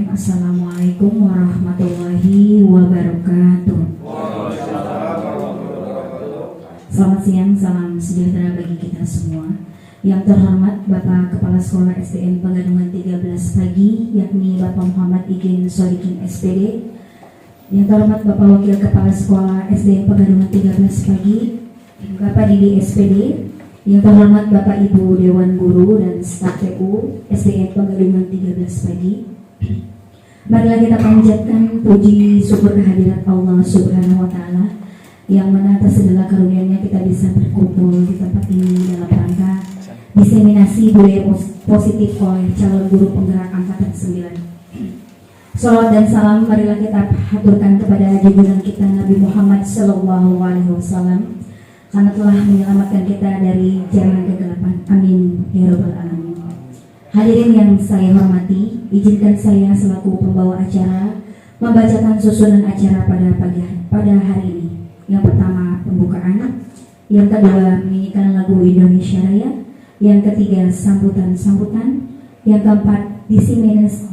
Assalamualaikum warahmatullahi wabarakatuh. Selamat siang, salam sejahtera bagi kita semua. Yang terhormat Bapak Kepala Sekolah SDN Pegadungan 13 Pagi, yakni Bapak Muhammad Igin Solikin SPD. Yang terhormat Bapak Wakil Kepala Sekolah SDN Pegadungan 13 Pagi, Bapak Didi SPD. Yang terhormat Bapak Ibu Dewan Guru dan Staf TU SDN Pegadungan 13 Pagi. Marilah kita panjatkan puji syukur kehadirat Allah Subhanahu wa Ta'ala, yang mana atas segala karunia-Nya kita bisa berkumpul di tempat ini dalam rangka diseminasi budaya positif oleh calon guru penggerak angkatan 9. Salawat dan salam marilah kita haturkan kepada junjungan kita Nabi Muhammad SAW, karena telah menyelamatkan kita dari jalan kegelapan. Amin ya rabbal alamin. Hadirin yang saya hormati, izinkan saya selaku pembawa acara membacakan susunan acara pada hari ini. Yang pertama pembukaan, yang kedua menyanyikan lagu Indonesia Raya, yang ketiga sambutan-sambutan, yang keempat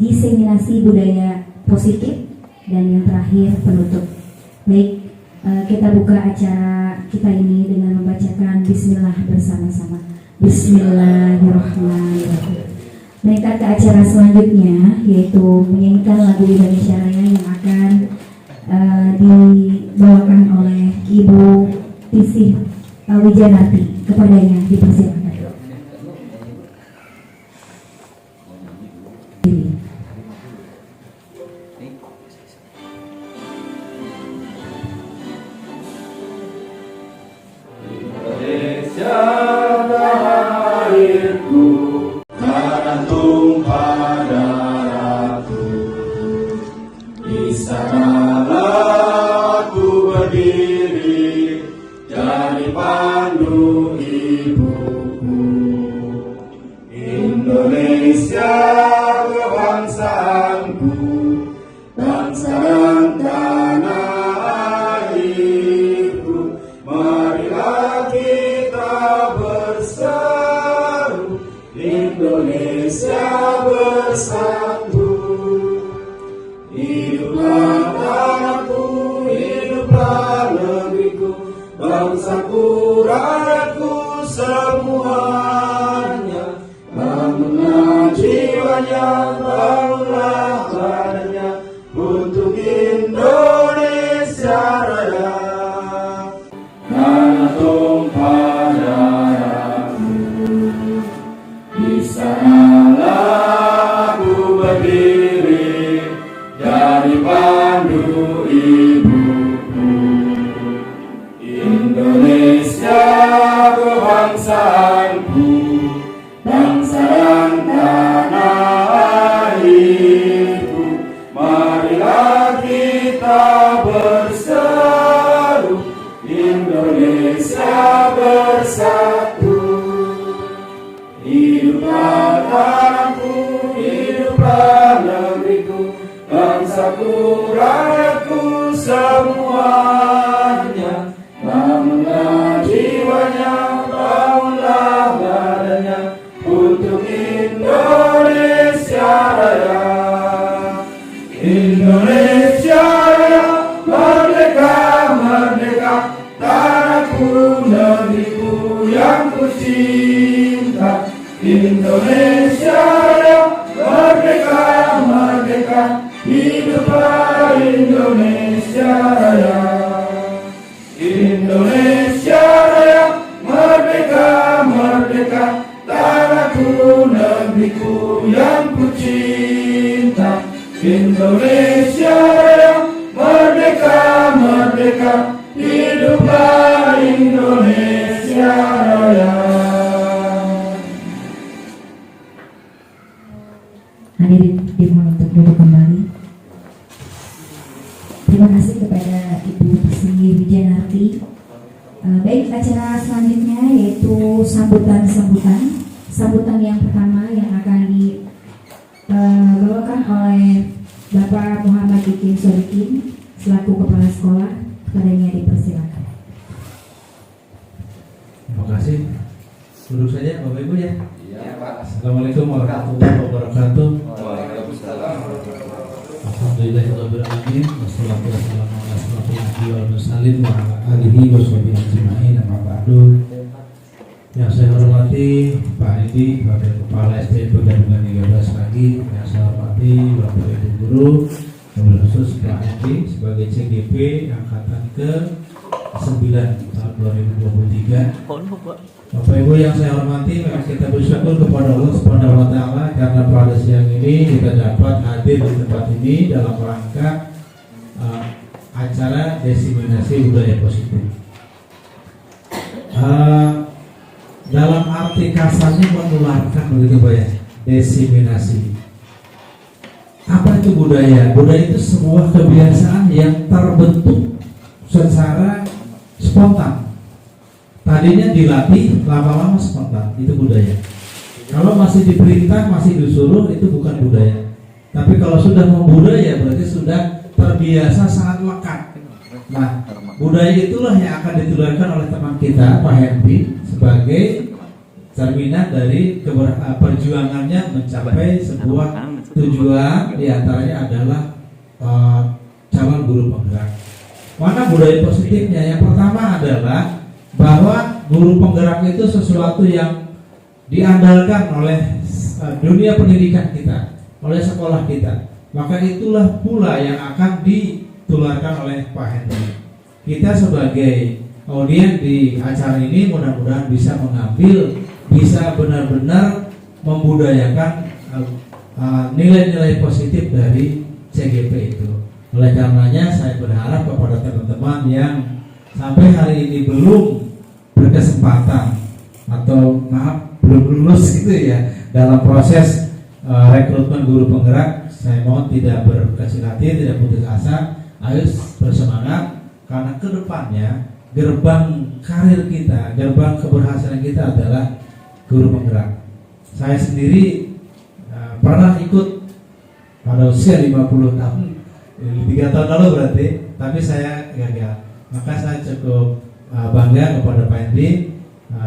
diseminasi budaya positif, dan yang terakhir penutup. Baik, kita buka acara kita ini dengan membacakan Bismillah bersama-sama. Bismillahirrahmanirrahim. Mereka ke acara selanjutnya, yaitu menyanyikan lagu Indonesia Raya yang akan dibawakan oleh Ibu Tisih Wijanarti. Kepadanya dipersilakan. Hadirin dimohon untuk duduk kembali. Terima kasih kepada Ibu Tisih Wijanarti. Baik, acara selanjutnya yaitu sambutan yang pertama yang akan dibawakan oleh Bapak Muhammad Igin Solikin selaku Kepala Sekolah. Kepadanya dipersilakan. Terima kasih. Duduk saja Bapak Ibu ya. Iya Pak. Assalamualaikum warahmatullahi wabarakatuh. Waalaikumsalam. Alhamdulillahirrahmanirrahim. Wassalatu wassalamu ala asyrofil anbiya'i wal mursalin wa ala alihi wa sahbihi ajma'in. Amma ba'du. Yang saya hormati Pak Edi, Wakil Kepala SDN Pegadungan 13 pagi. Yang saya hormati Bapak Ibu Guru, wabil khusus Pak Edi sebagai CGP angkatan ke-9 tahun 2023. Bapak Ibu yang saya hormati, maka kita bersyukur kepada Allah Subhanahu wa taala karena pada siang ini kita dapat hadir di tempat ini dalam rangka acara diseminasi budaya positif. Dalam arti kasarnya menularkan begitu Pak ya, diseminasi. Apa itu budaya? Budaya itu sebuah kebiasaan yang terbentuk secara spontan. Tadinya dilatih, lama-lama spontan, itu budaya. Kalau masih diperintah, masih disuruh, itu bukan budaya. Tapi kalau sudah membudaya, berarti sudah terbiasa, sangat lekat. Nah, budaya itulah yang akan ditularkan oleh teman kita, Pak Henry, sebagai cerminan dari perjuangannya mencapai sebuah tujuan, diantaranya adalah calon guru penggerak. Mana budaya positifnya? Yang pertama adalah bahwa guru penggerak itu sesuatu yang diandalkan oleh dunia pendidikan kita, oleh sekolah kita. Maka itulah pula yang akan ditularkan oleh Pak Henry. Kita sebagai audiens di acara ini mudah-mudahan bisa mengambil, bisa benar-benar membudayakan nilai-nilai positif dari CGP itu. Oleh karenanya saya berharap kepada teman-teman yang sampai hari ini belum berkesempatan atau belum lulus gitu ya dalam proses rekrutmen guru penggerak, saya mohon tidak berkecil hati, tidak putus asa, ayo bersemangat karena kedepannya gerbang karir kita, gerbang keberhasilan kita adalah guru penggerak. Saya sendiri pernah ikut pada usia 50 tahun, 3 tahun lalu berarti, tapi saya gagal. Maka saya cukup bangga kepada Pak Henry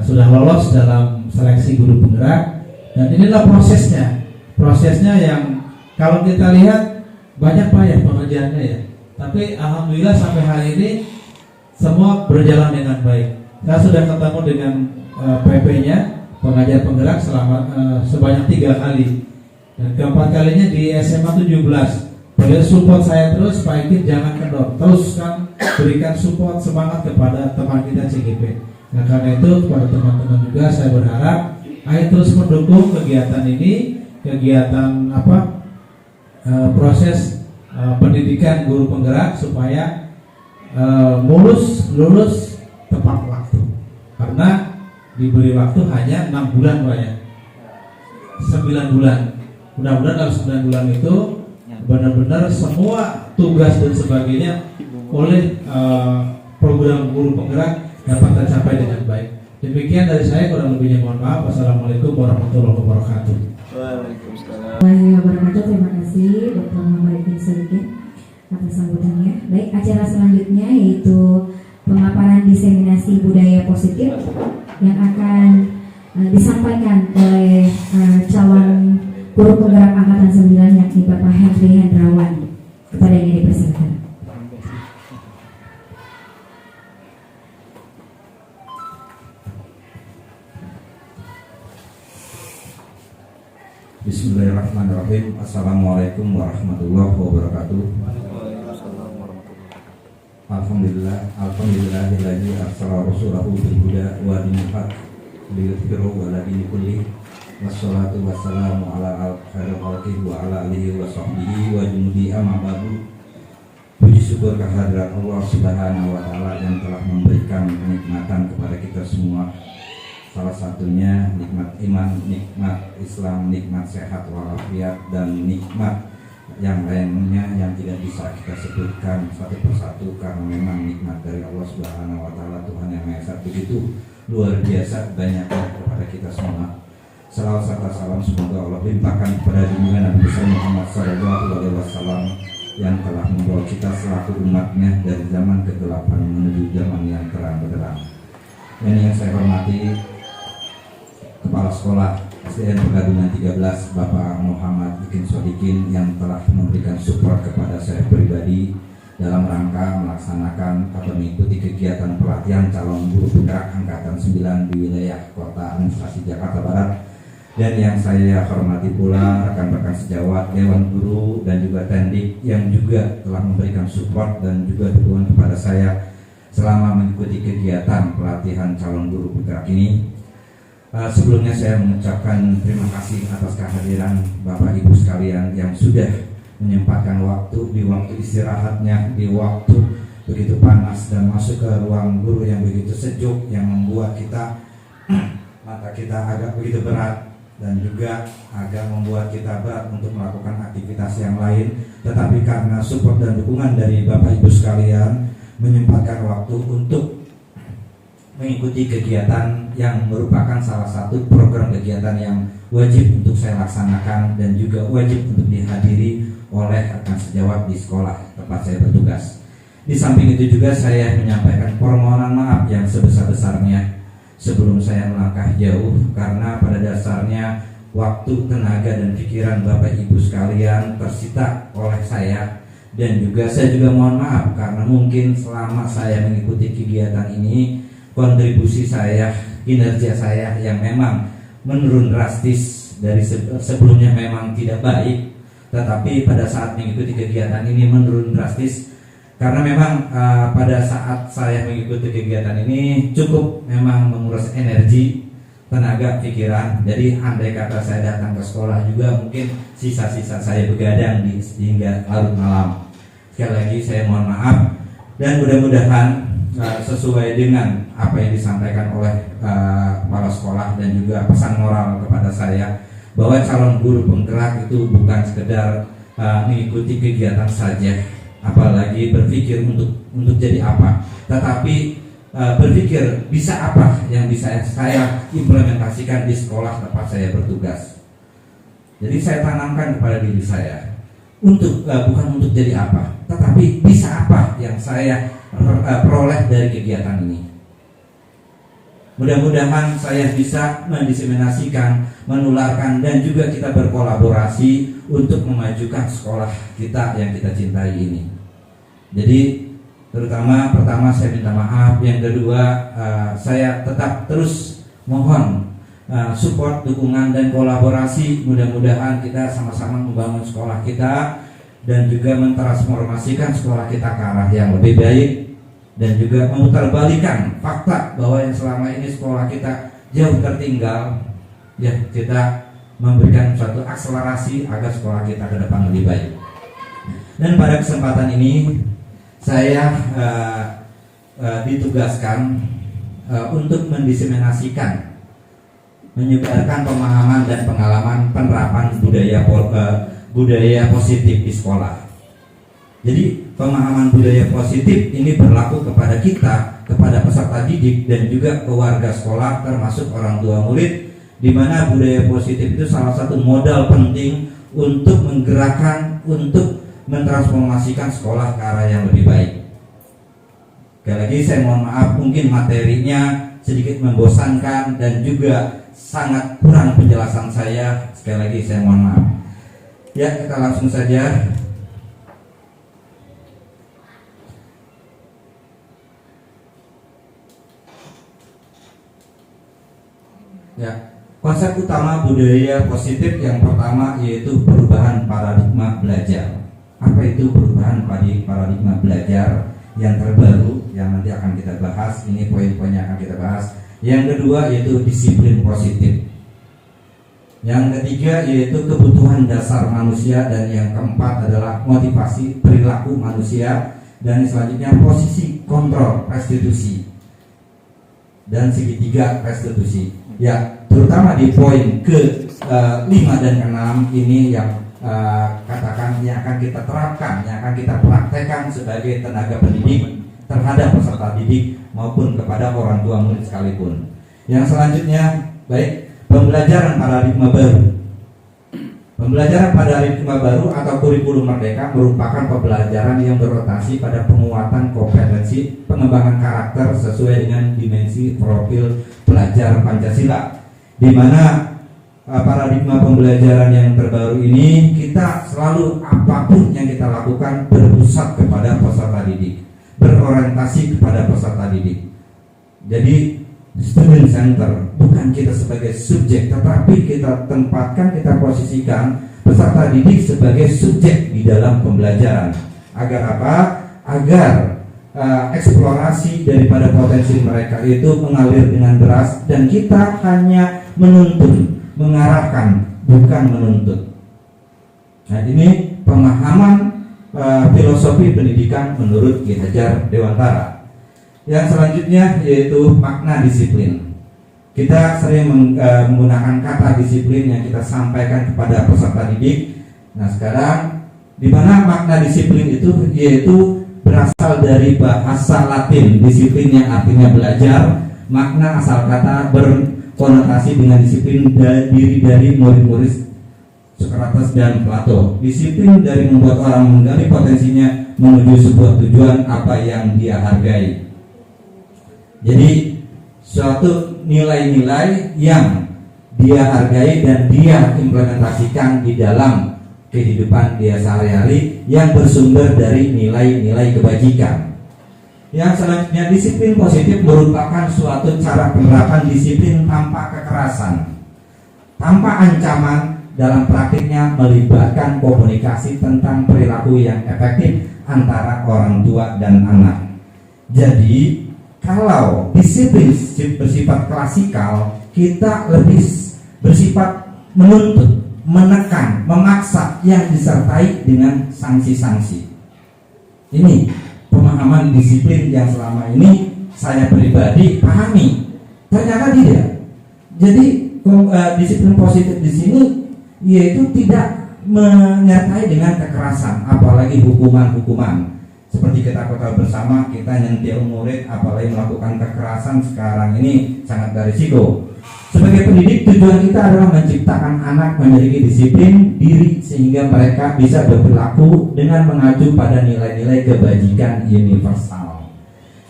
sudah lolos dalam seleksi guru penggerak, dan inilah prosesnya yang kalau kita lihat banyak payah pengerjaannya ya, tapi alhamdulillah sampai hari ini semua berjalan dengan baik. Saya sudah ketemu dengan PP-nya, pengajar penggerak selama sebanyak 3 kali, dan keempat kalinya di SMA 17. Beliau support saya terus, Pak Ikit jangan kendor, teruskan berikan support semangat kepada teman kita CGP. Nah karena itu kepada teman-teman juga saya berharap ayo terus mendukung kegiatan ini, kegiatan proses pendidikan guru penggerak supaya lulus tepat waktu. Karena diberi waktu hanya 6 bulan Pak ya, 9 bulan. Mudah-mudahan dalam 9 bulan itu benar-benar semua tugas dan sebagainya oleh program guru penggerak dapat tercapai dengan baik. Demikian dari saya, kurang lebihnya mohon maaf. Wassalamualaikum warahmatullahi wabarakatuh. Waalaikumsalam. Wabarakatuh. Terima kasih Dr. Muhammad Ibn Solikin atas sambutannya. Baik, acara selanjutnya yaitu pemaparan diseminasi budaya positif yang akan disampaikan oleh calon guru penggerak angkatan 9 yakni Bapak Henry Hendrawan. Kepadanya dipersilakan. Bismillahirrahmanirrahim. Assalamualaikum warahmatullahi wabarakatuh. Alhamdulillahilladzi arsala rasulahu bil huda wa dinil haq liyudhhirahu 'ala dini kulli. Wassalatu wassalamu ala khairil khalqi wa ala alihi wa sahbihi wa junudi amma ba'du. Puji syukur kehadirat Allah Subhanahu wa taala yang telah memberikan kenikmatan kepada kita semua. Salah satunya nikmat iman, nikmat Islam, nikmat sehat walafiat, dan nikmat yang lainnya yang tidak bisa kita sebutkan satu persatu karena memang nikmat dari Allah Subhanahu wa taala, Tuhan yang Maha Esa begitu luar biasa banyaknya kepada kita semua. Salawat serta salam semoga Allah limpahkan kepada junjungan Nabi besar Muhammad SAW yang telah membawa kita selaku umatnya dari zaman kegelapan menuju zaman yang terang benderang. Ini yang saya hormati Kepala Sekolah SDN Pegadungan 13 Bapak Muhammad Ikin Sodikin yang telah memberikan support kepada saya pribadi dalam rangka melaksanakan atau mengikuti kegiatan pelatihan calon guru penggerak angkatan 9 di wilayah Kota Administrasi Jakarta Barat. Dan yang saya hormati pula rekan-rekan sejawat, Dewan Guru dan juga Tendik yang juga telah memberikan support dan juga dukungan kepada saya selama mengikuti kegiatan pelatihan calon guru penggerak ini. Sebelumnya saya mengucapkan terima kasih atas kehadiran Bapak Ibu sekalian yang sudah menyempatkan waktu di waktu istirahatnya, di waktu begitu panas dan masuk ke ruang guru yang begitu sejuk yang membuat kita mata kita agak begitu berat dan juga agak membuat kita berat untuk melakukan aktivitas yang lain, tetapi karena support dan dukungan dari Bapak Ibu sekalian menyempatkan waktu untuk mengikuti kegiatan yang merupakan salah satu program kegiatan yang wajib untuk saya laksanakan dan juga wajib untuk dihadiri oleh rekan sejawat di sekolah tempat saya bertugas. Di samping itu juga saya menyampaikan permohonan maaf yang sebesar-besarnya sebelum saya melangkah jauh, karena pada dasarnya waktu, tenaga, dan pikiran Bapak Ibu sekalian tersita oleh saya. Dan juga saya juga mohon maaf karena mungkin selama saya mengikuti kegiatan ini kontribusi saya, kinerja saya yang memang menurun drastis dari sebelumnya memang tidak baik, tetapi pada saat mengikuti kegiatan ini menurun drastis. Karena memang pada saat saya mengikuti kegiatan ini cukup memang menguras energi, tenaga, pikiran. Jadi andai kata saya datang ke sekolah juga mungkin sisa-sisa saya begadang hingga larut malam. Sekali lagi saya mohon maaf dan mudah-mudahan sesuai dengan apa yang disampaikan oleh kepala sekolah dan juga pesan moral kepada saya bahwa calon guru penggerak itu bukan sekedar mengikuti kegiatan saja, apalagi berpikir untuk jadi apa, tetapi berpikir bisa apa yang bisa saya implementasikan di sekolah tempat saya bertugas. Jadi saya tanamkan kepada diri saya untuk bukan untuk jadi apa, tetapi bisa apa yang saya peroleh dari kegiatan ini. Mudah-mudahan saya bisa mendiseminasikan, menularkan, dan juga kita berkolaborasi untuk memajukan sekolah kita yang kita cintai ini. Jadi pertama saya minta maaf. Yang kedua saya tetap terus mohon support, dukungan, dan kolaborasi. Mudah-mudahan kita sama-sama membangun sekolah kita dan juga mentransformasikan sekolah kita ke arah yang lebih baik, dan juga memutarbalikan fakta bahwa yang selama ini sekolah kita jauh tertinggal. Ya, kita memberikan suatu akselerasi agar sekolah kita ke depan lebih baik. Dan pada kesempatan ini saya ditugaskan untuk mendiseminasikan, menyebarkan pemahaman dan pengalaman penerapan budaya positif di sekolah. Jadi pemahaman budaya positif ini berlaku kepada kita, kepada peserta didik, dan juga ke warga sekolah termasuk orang tua murid, di mana budaya positif itu salah satu modal penting untuk menggerakkan, untuk mentransformasikan sekolah ke arah yang lebih baik. Sekali lagi saya mohon maaf, mungkin materinya sedikit membosankan dan juga sangat kurang penjelasan saya. Sekali lagi saya mohon maaf. Ya, kita langsung saja. Ya, konsep utama budaya positif yang pertama yaitu perubahan paradigma belajar. Apa itu perubahan paradigma belajar yang terbaru yang nanti akan kita bahas? Ini poin-poinnya akan kita bahas. Yang kedua yaitu disiplin positif. Yang ketiga yaitu kebutuhan dasar manusia, dan yang keempat adalah motivasi perilaku manusia, dan selanjutnya posisi kontrol restitusi dan segitiga restitusi. Ya, terutama di poin ke-5 dan ke-6 ini yang katakan yang akan kita terapkan, yang akan kita praktekkan sebagai tenaga pendidik terhadap peserta didik maupun kepada orang tua murid sekalipun. Yang selanjutnya, baik, pembelajaran paradigma baru. Pembelajaran paradigma baru atau kurikulum merdeka merupakan pembelajaran yang berorientasi pada penguatan kompetensi, pengembangan karakter sesuai dengan dimensi profil pelajar Pancasila, di mana paradigma pembelajaran yang terbaru ini, kita selalu apapun yang kita lakukan berpusat kepada peserta didik, berorientasi kepada peserta didik. Jadi student center, bukan kita sebagai subjek, tetapi kita tempatkan, kita posisikan peserta didik sebagai subjek di dalam pembelajaran. Agar apa? Agar eksplorasi daripada potensi mereka itu mengalir dengan deras, dan kita hanya menuntun, mengarahkan, bukan menuntut. Nah, ini pemahaman filosofi pendidikan menurut Ki Hajar Dewantara. Yang selanjutnya yaitu makna disiplin. Kita sering menggunakan kata disiplin yang kita sampaikan kepada peserta didik. Nah, sekarang di mana makna disiplin itu yaitu berasal dari bahasa Latin, disiplin yang artinya belajar. Makna asal kata konotasi dengan disiplin diri dari murid-murid Socrates dan Plato. Disiplin dari membuat orang menggali potensinya menuju sebuah tujuan apa yang dia hargai. Jadi suatu nilai-nilai yang dia hargai dan dia implementasikan di dalam kehidupan dia sehari-hari yang bersumber dari nilai-nilai kebajikan. Yang selanjutnya, disiplin positif merupakan suatu cara penerapan disiplin tanpa kekerasan, tanpa ancaman, dalam praktiknya melibatkan komunikasi tentang perilaku yang efektif antara orang tua dan anak. Jadi, kalau disiplin bersifat klasikal, kita lebih bersifat menuntut, menekan, memaksa yang disertai dengan sanksi-sanksi. Ini pemahaman disiplin yang selama ini saya pribadi pahami. Ternyata tidak. Jadi disiplin positif di sini yaitu tidak menyertai dengan kekerasan, apalagi hukuman-hukuman. Seperti kita ketahui bersama, kita nyentil murid apalagi melakukan kekerasan sekarang ini sangat berisiko. Sebagai pendidik, tujuan kita adalah menciptakan anak memiliki disiplin diri sehingga mereka bisa berperilaku dengan mengacu pada nilai-nilai kebajikan universal.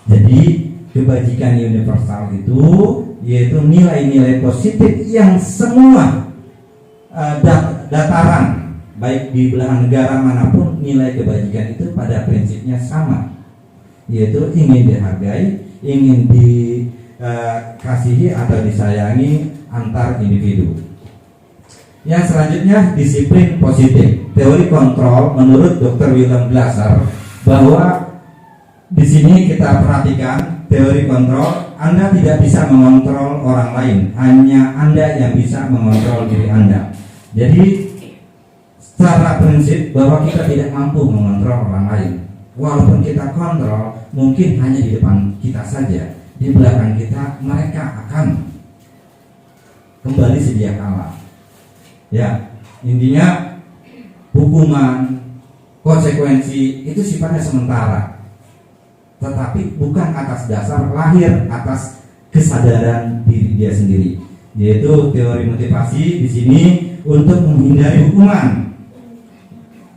Jadi kebajikan universal itu yaitu nilai-nilai positif yang semua dataran, baik di belahan negara manapun, nilai kebajikan itu pada prinsipnya sama, yaitu ingin dihargai, ingin dikasihi atau disayangi antar individu. Yang selanjutnya, disiplin positif. Teori kontrol menurut Dr. William Glasser, bahwa di sini kita perhatikan teori kontrol, Anda tidak bisa mengontrol orang lain, hanya Anda yang bisa mengontrol diri Anda. Jadi secara prinsip bahwa kita tidak mampu mengontrol orang lain. Walaupun kita kontrol, mungkin hanya di depan kita saja, di belakang kita mereka akan kembali sedia kala. Ya, intinya hukuman, konsekuensi itu sifatnya sementara, tetapi bukan atas dasar lahir atas kesadaran diri dia sendiri. Yaitu teori motivasi di sini untuk menghindari hukuman,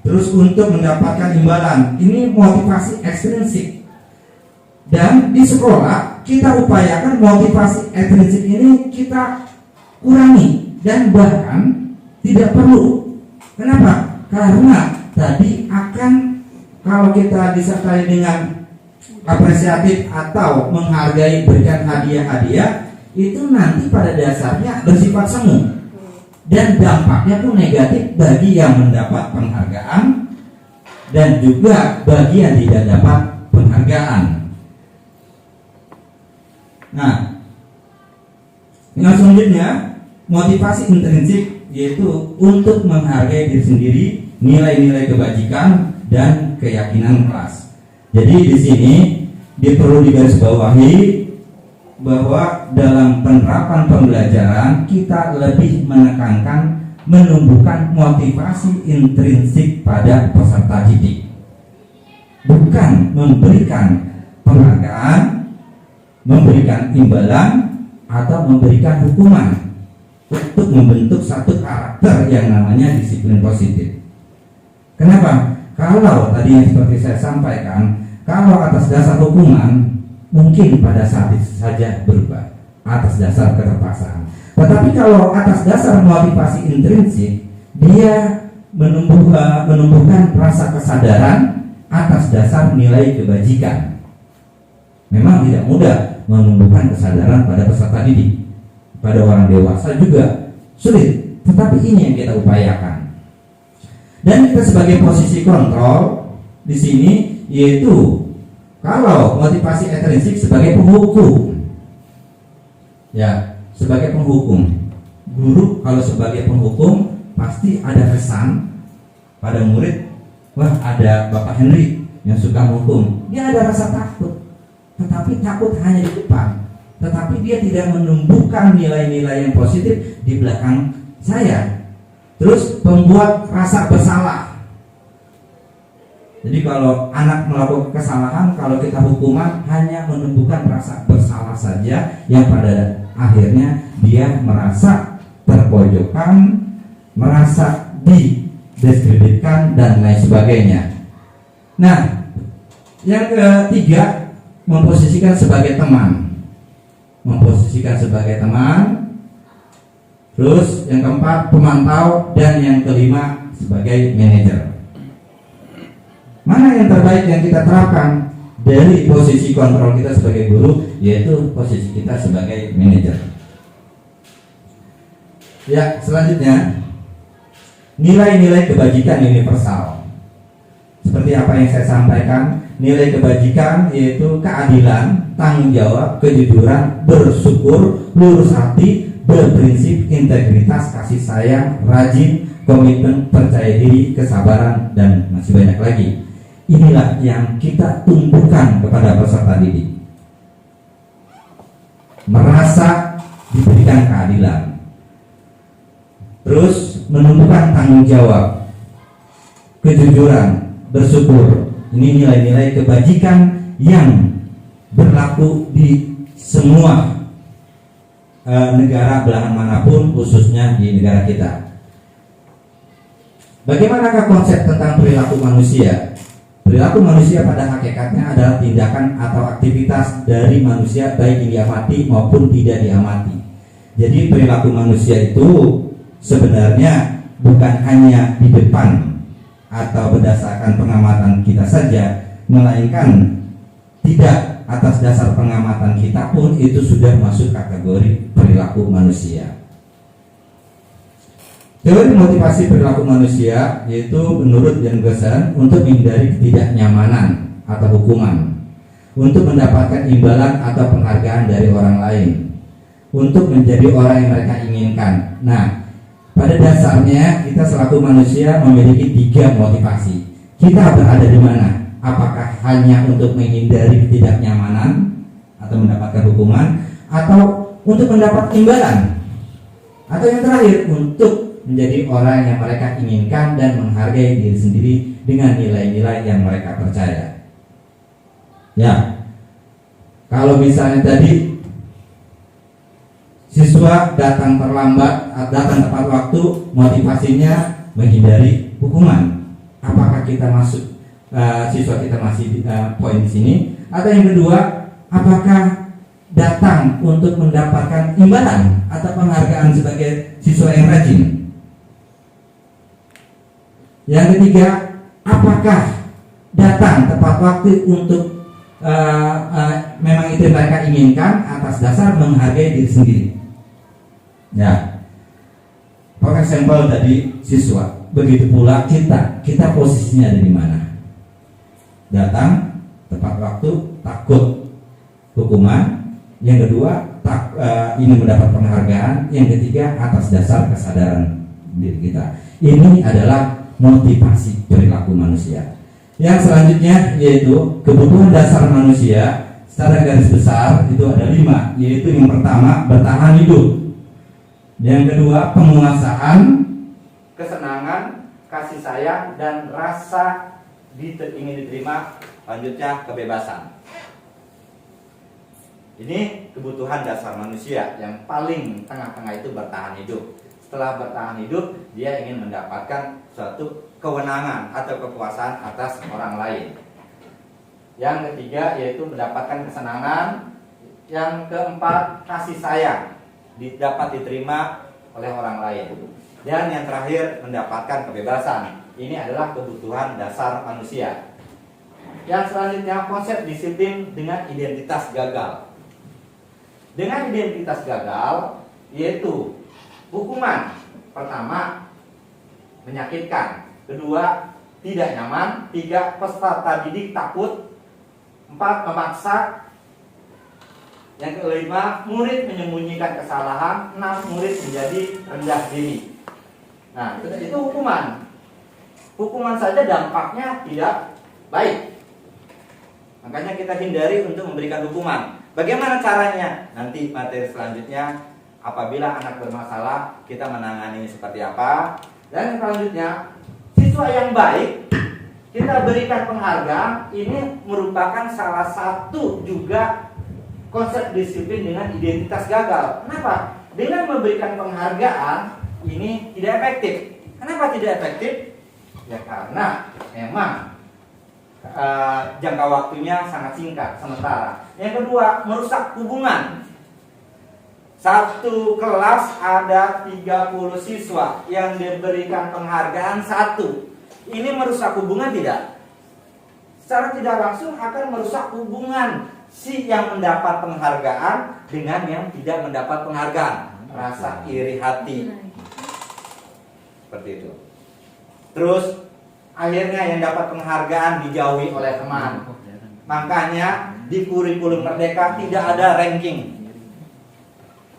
terus untuk mendapatkan imbalan. Ini motivasi ekstrinsik. Dan di sekolah kita upayakan motivasi ekstrinsik ini kita kurangi dan bahkan tidak perlu. Kenapa? Karena tadi akan, kalau kita disertai dengan apresiatif atau menghargai, berikan hadiah-hadiah, itu nanti pada dasarnya bersifat semu dan dampaknya pun negatif bagi yang mendapat penghargaan dan juga bagi yang tidak dapat penghargaan. Nah, yang selanjutnya, motivasi intrinsik, yaitu untuk menghargai diri sendiri, nilai-nilai kebajikan dan keyakinan kelas. Jadi di sini perlu digarisbawahi bahwa dalam penerapan pembelajaran kita lebih menekankan menumbuhkan motivasi intrinsik pada peserta didik, bukan memberikan penghargaan, memberikan imbalan atau memberikan hukuman untuk membentuk satu karakter yang namanya disiplin positif. Kenapa? Kalau tadi yang seperti saya sampaikan, kalau atas dasar hukuman mungkin pada saat itu saja berubah, atas dasar keterpaksaan. Tetapi kalau atas dasar motivasi intrinsik, dia menumbuhkan rasa kesadaran atas dasar nilai kebajikan. Memang tidak mudah menumbuhkan kesadaran pada peserta didik. Pada orang dewasa juga sulit, tetapi ini yang kita upayakan. Dan kita sebagai posisi kontrol di sini yaitu kalau motivasi intrinsik sebagai penghukum, ya sebagai penghukum. Guru kalau sebagai penghukum pasti ada kesan pada murid, wah ada Bapak Henry yang suka menghukum, dia ada rasa takut. Tetapi takut hanya di depan, tetapi dia tidak menumbuhkan nilai-nilai yang positif di belakang saya. Terus membuat rasa bersalah. Jadi kalau anak melakukan kesalahan, kalau kita hukuman hanya menumbuhkan rasa bersalah saja, yang pada akhirnya dia merasa terpojokkan, merasa didiskreditkan dan lain sebagainya. Nah, yang ketiga, memposisikan sebagai teman. Memposisikan sebagai teman. Terus yang keempat, pemantau, dan yang kelima sebagai manajer. Mana yang terbaik yang kita terapkan dari posisi kontrol kita sebagai guru, yaitu posisi kita sebagai manajer. Ya, selanjutnya nilai-nilai kebajikan universal. Seperti apa yang saya sampaikan, nilai kebajikan yaitu keadilan, tanggung jawab, kejujuran, bersyukur, lurus hati, berprinsip, integritas, kasih sayang, rajin, komitmen, percaya diri, kesabaran, dan masih banyak lagi. Inilah yang kita tumbuhkan kepada peserta didik. Merasa diberikan keadilan. Terus menumbuhkan tanggung jawab, kejujuran, bersyukur. Ini nilai-nilai kebajikan yang berlaku di semua negara belahan manapun, khususnya di negara kita. Bagaimanakah konsep tentang perilaku manusia? Perilaku manusia pada hakikatnya adalah tindakan atau aktivitas dari manusia, baik yang diamati maupun tidak diamati. Jadi perilaku manusia itu sebenarnya bukan hanya di depan atau berdasarkan pengamatan kita saja, melainkan tidak atas dasar pengamatan kita pun itu sudah masuk kategori perilaku manusia. Teori motivasi perilaku manusia yaitu menurut Jan Gerson untuk menghindari ketidaknyamanan atau hukuman, untuk mendapatkan imbalan atau penghargaan dari orang lain, untuk menjadi orang yang mereka inginkan. Nah, pada dasarnya kita selaku manusia memiliki 3 motivasi. Kita berada di mana? Apakah hanya untuk menghindari ketidaknyamanan atau mendapatkan hukuman, atau untuk mendapat imbalan, atau yang terakhir untuk menjadi orang yang mereka inginkan dan menghargai diri sendiri dengan nilai-nilai yang mereka percaya. Ya, kalau misalnya tadi siswa datang terlambat, datang tepat waktu, motivasinya menghindari hukuman. Apakah kita masuk siswa kita masih poin di sini? Atau yang kedua, apakah datang untuk mendapatkan imbalan atau penghargaan sebagai siswa yang rajin? Yang ketiga, apakah datang tepat waktu untuk memang itu yang mereka inginkan atas dasar menghargai diri sendiri? Ya, pakai sampel tadi siswa. Begitu pula kita posisinya ada di mana? Datang tepat waktu, takut hukuman. Yang kedua, ingin mendapat penghargaan. Yang ketiga, atas dasar kesadaran diri kita. Ini adalah motivasi perilaku manusia. Yang selanjutnya yaitu kebutuhan dasar manusia secara garis besar itu ada 5, yaitu yang pertama bertahan hidup, yang kedua penguasaan, kesenangan, kasih sayang, dan rasa ingin diterima, lanjutnya kebebasan. Ini kebutuhan dasar manusia yang paling tengah-tengah itu bertahan hidup. Setelah bertahan hidup, dia ingin mendapatkan suatu kewenangan atau kekuasaan atas orang lain. Yang ketiga yaitu mendapatkan kesenangan. Yang keempat, kasih sayang dapat diterima oleh orang lain. Dan yang terakhir, mendapatkan kebebasan. Ini adalah kebutuhan dasar manusia. Yang selanjutnya, konsep disiplin dengan identitas gagal. Dengan identitas gagal, yaitu hukuman. Pertama, menyakitkan. Kedua, tidak nyaman. Tiga, peserta didik takut. Empat, memaksa. Yang kelima, murid menyembunyikan kesalahan. 6, murid menjadi rendah diri. Nah, itu hukuman. Hukuman saja dampaknya tidak baik. Makanya kita hindari untuk memberikan hukuman. Bagaimana caranya? Nanti materi selanjutnya, apabila anak bermasalah, kita menangani seperti apa. Dan selanjutnya, siswa yang baik, kita berikan penghargaan. Ini merupakan salah satu juga konsep disiplin dengan identitas gagal. Kenapa? Dengan memberikan penghargaan ini tidak efektif. Kenapa tidak efektif? Ya karena memang jangka waktunya sangat singkat, sementara. Yang kedua, merusak hubungan. Satu kelas ada 30 siswa yang diberikan penghargaan 1. Ini merusak hubungan tidak? Secara tidak langsung akan merusak hubungan si yang mendapat penghargaan dengan yang tidak mendapat penghargaan. Rasa iri hati. Seperti itu. Terus akhirnya yang dapat penghargaan dijauhi oleh teman. Makanya di kurikulum Merdeka tidak ada ranking.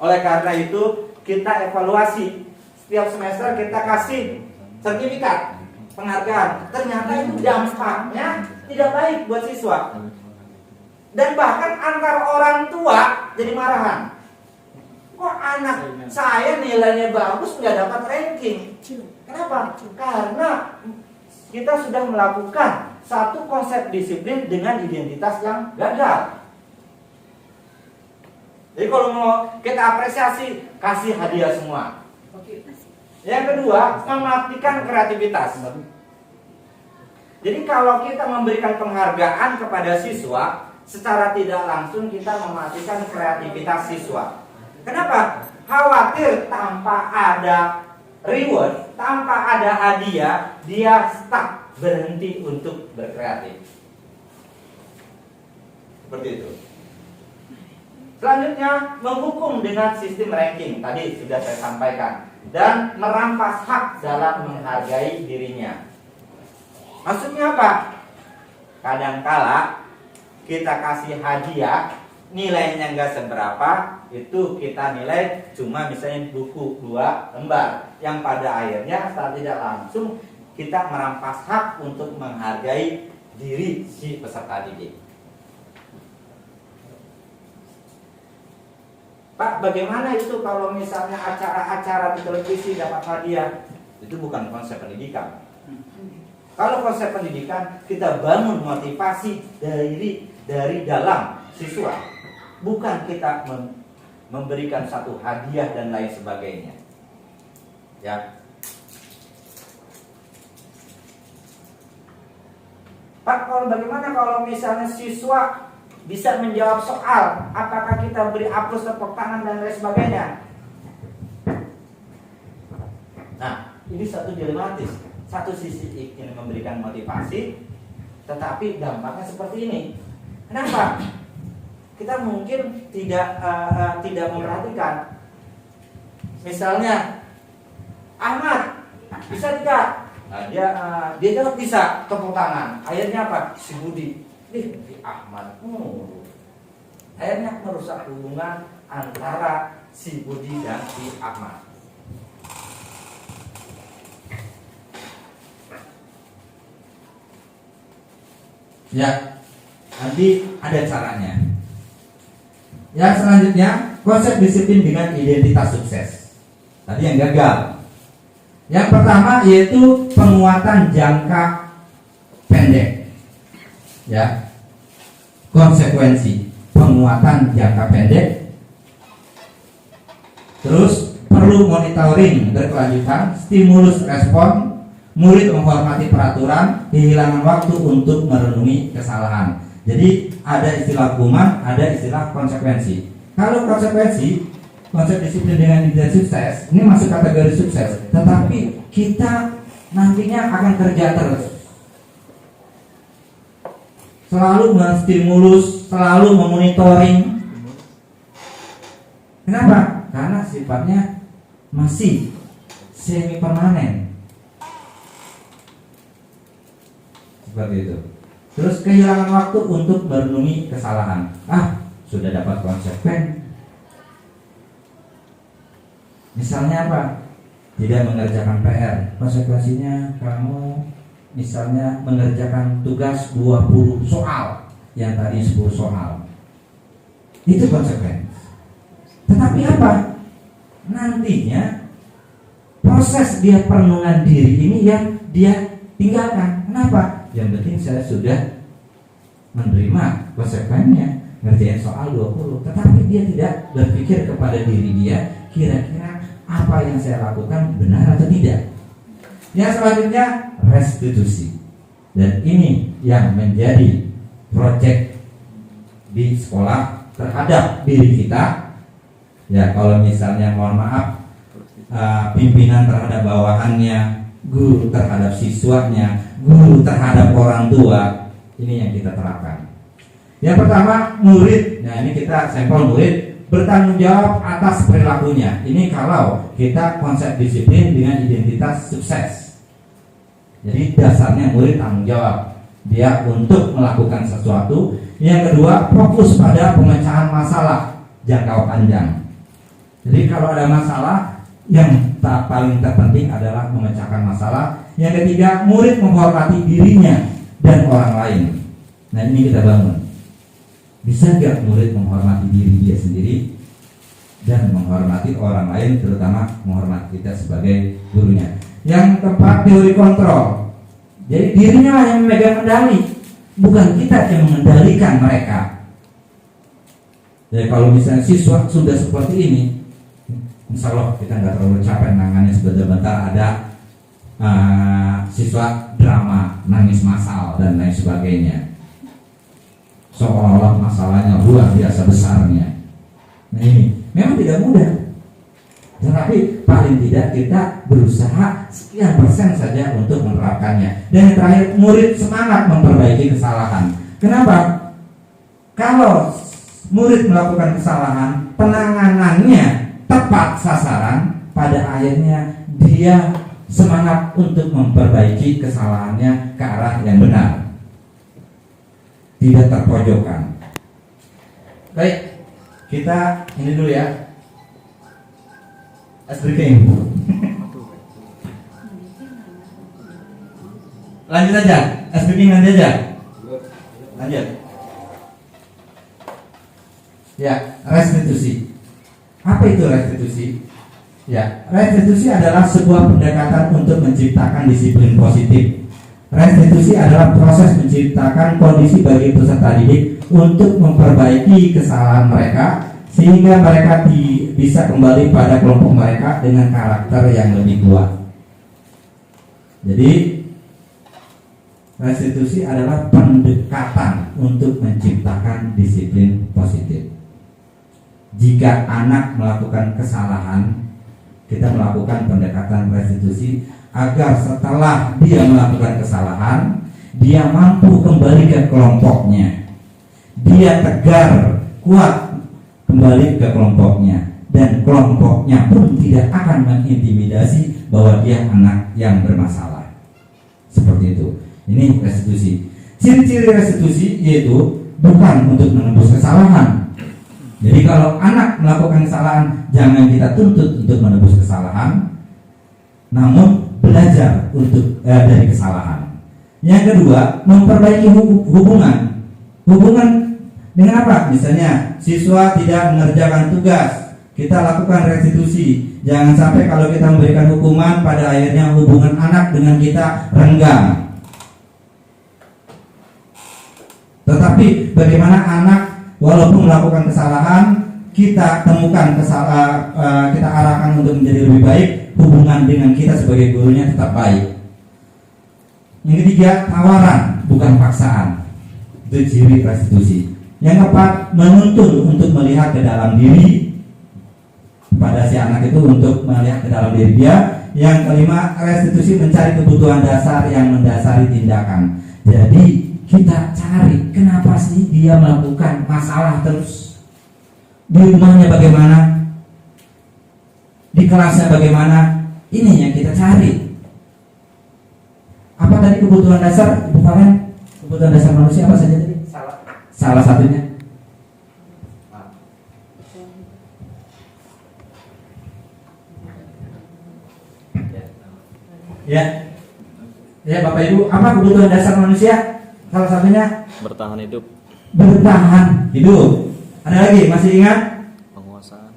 Oleh karena itu kita evaluasi. Setiap semester kita kasih sertifikat penghargaan. Ternyata itu dampaknya tidak baik buat siswa. Dan bahkan antar orang tua jadi marahan. Kok anak saya nilainya bagus nggak dapat ranking? Kenapa? Karena kita sudah melakukan satu konsep disiplin dengan identitas yang gagal. Jadi kalau mau kita apresiasi, kasih hadiah semua. Yang kedua, mematikan kreativitas. Jadi kalau kita memberikan penghargaan kepada siswa, secara tidak langsung kita mematikan kreativitas siswa. Kenapa? Khawatir tanpa ada reward, tanpa ada hadiah, dia stuck, berhenti untuk berkreatif. Seperti itu. Selanjutnya, menghukum dengan sistem ranking. Tadi sudah saya sampaikan. Dan merampas hak dalam menghargai dirinya. Maksudnya apa? Kadangkala kita kasih hadiah, nilainya nggak seberapa, itu kita nilai cuma misalnya buku 2 lembar, yang pada akhirnya secara tidak langsung kita merampas hak untuk menghargai diri si peserta didik. Pak, bagaimana itu kalau misalnya acara-acara di televisi dapat hadiah? Itu bukan konsep pendidikan. Kalau konsep pendidikan, kita bangun motivasi dari dalam siswa, bukan kita memberikan satu hadiah dan lain sebagainya. Ya, Pak, bagaimana kalau misalnya siswa bisa menjawab soal, apakah kita beri aplaus, tepuk tangan dan lain sebagainya? Nah, ini satu dilematis. Satu sisi ingin memberikan motivasi, tetapi dampaknya seperti ini. Kenapa? Kita mungkin tidak memperhatikan. Misalnya, Ahmad, bisa tidak? Nah, dia jawab bisa, tepuk tangan. Akhirnya apa? Si Budi, si Ahmad. Akhirnya merusak hubungan antara si Budi dan si Ahmad. Ya, nanti ada caranya. Ya, selanjutnya konsep disiplin dengan identitas sukses. Tadi yang gagal. Yang pertama yaitu penguatan jangka pendek. Ya, konsekuensi penguatan jangka pendek. Terus perlu monitoring berkelanjutan, stimulus respon, murid menghormati peraturan, kehilangan waktu untuk merenungi kesalahan. Jadi ada istilah hukuman, ada istilah konsekuensi. Kalau konsekuensi, konsep disiplin dengan identitas sukses, ini masuk kategori sukses. Tetapi kita nantinya akan kerja terus, selalu menstimulus, selalu memonitoring. Kenapa? Karena sifatnya masih semi permanen. Seperti itu. Terus kehilangan waktu untuk merenungi kesalahan. Sudah dapat konsekuen. Misalnya apa? Tidak mengerjakan PR. Konsekuensinya kamu misalnya mengerjakan tugas 20 soal, yang tadi 10 soal. Itu konsekuen. Tetapi apa? Nantinya proses dia perenungan diri ini yang dia tinggalkan. Kenapa? Yang penting saya sudah menerima konsekuensinya, ngerjain soal 20. Tetapi dia tidak berpikir kepada diri dia, kira-kira apa yang saya lakukan benar atau tidak. Yang selanjutnya restitusi. Dan ini yang menjadi proyek di sekolah terhadap diri kita. Ya, kalau misalnya mohon maaf, pimpinan terhadap bawahannya, guru terhadap siswanya, guru terhadap orang tua, ini yang kita terapkan. Yang pertama, murid. Nah, ini kita sampel murid bertanggung jawab atas perilakunya. Ini kalau kita konsep disiplin dengan identitas sukses. Jadi dasarnya murid tanggung jawab, dia untuk melakukan sesuatu. Yang kedua, fokus pada pemecahan masalah jangka panjang. Jadi kalau ada masalah, yang paling terpenting adalah memecahkan masalah. Yang ketiga, murid menghormati dirinya dan orang lain. Nah, ini kita bangun. Bisa nggak murid menghormati diri dia sendiri dan menghormati orang lain, terutama menghormati kita sebagai gurunya. Yang keempat, teori kontrol. Jadi dirinya lah yang memegang kendali, bukan kita yang mengendalikan mereka. Jadi kalau misalnya siswa sudah seperti ini, insya Allah kita nggak terlalu capek nangannya. Sebentar-bentar ada siswa drama, nangis massal dan lain sebagainya, seolah-olah masalahnya luar biasa besarnya. Nah, ini memang tidak mudah, tetapi paling tidak kita berusaha sekian persen saja untuk menerapkannya. Dan yang terakhir, murid semangat memperbaiki kesalahan. Kenapa? Kalau murid melakukan kesalahan, penanganannya tepat sasaran, pada akhirnya dia semangat untuk memperbaiki kesalahannya ke arah yang benar, tidak terpojokkan. Baik, kita ini dulu ya, es breaking. Lanjut aja, es breaking nanti aja. Lanjut. Ya, restitusi. Apa itu restitusi? Ya, restitusi adalah sebuah pendekatan untuk menciptakan disiplin positif. Restitusi adalah proses menciptakan kondisi bagi peserta didik untuk memperbaiki kesalahan mereka sehingga mereka bisa kembali pada kelompok mereka dengan karakter yang lebih kuat. Jadi restitusi adalah pendekatan untuk menciptakan disiplin positif. Jika anak melakukan kesalahan, kita melakukan pendekatan restitusi agar setelah dia melakukan kesalahan, dia mampu kembali ke kelompoknya. Dia tegar, kuat kembali ke kelompoknya, dan kelompoknya pun tidak akan mengintimidasi bahwa dia anak yang bermasalah. Seperti itu. Ini restitusi. Ciri-ciri restitusi yaitu bukan untuk menembus kesalahan. Jadi kalau anak melakukan kesalahan, jangan kita tuntut untuk menebus kesalahan, namun belajar untuk dari kesalahan. Yang kedua, memperbaiki hubungan. Hubungan dengan apa? Misalnya siswa tidak mengerjakan tugas, kita lakukan restitusi. Jangan sampai kalau kita memberikan hukuman, pada akhirnya hubungan anak dengan kita renggang. Tetapi bagaimana anak walaupun melakukan kesalahan, kita temukan kita arahkan untuk menjadi lebih baik, hubungan dengan kita sebagai gurunya tetap baik. Yang ketiga, tawaran bukan paksaan. Itu ciri restitusi. Yang keempat, menuntun untuk melihat ke dalam diri, pada si anak itu untuk melihat ke dalam diri dia. Yang kelima, restitusi mencari kebutuhan dasar yang mendasari tindakan. Jadi kita cari kenapa sih dia melakukan masalah terus, di rumahnya bagaimana, di kelasnya bagaimana. Ini yang kita cari. Apa tadi kebutuhan dasar, Ibu Faren? Kebutuhan dasar manusia apa saja tadi? Salah satunya. Ya Bapak Ibu, apa kebutuhan dasar manusia? Salah satunya bertahan hidup, bertahan hidup. Ada lagi, masih ingat? penguasaan,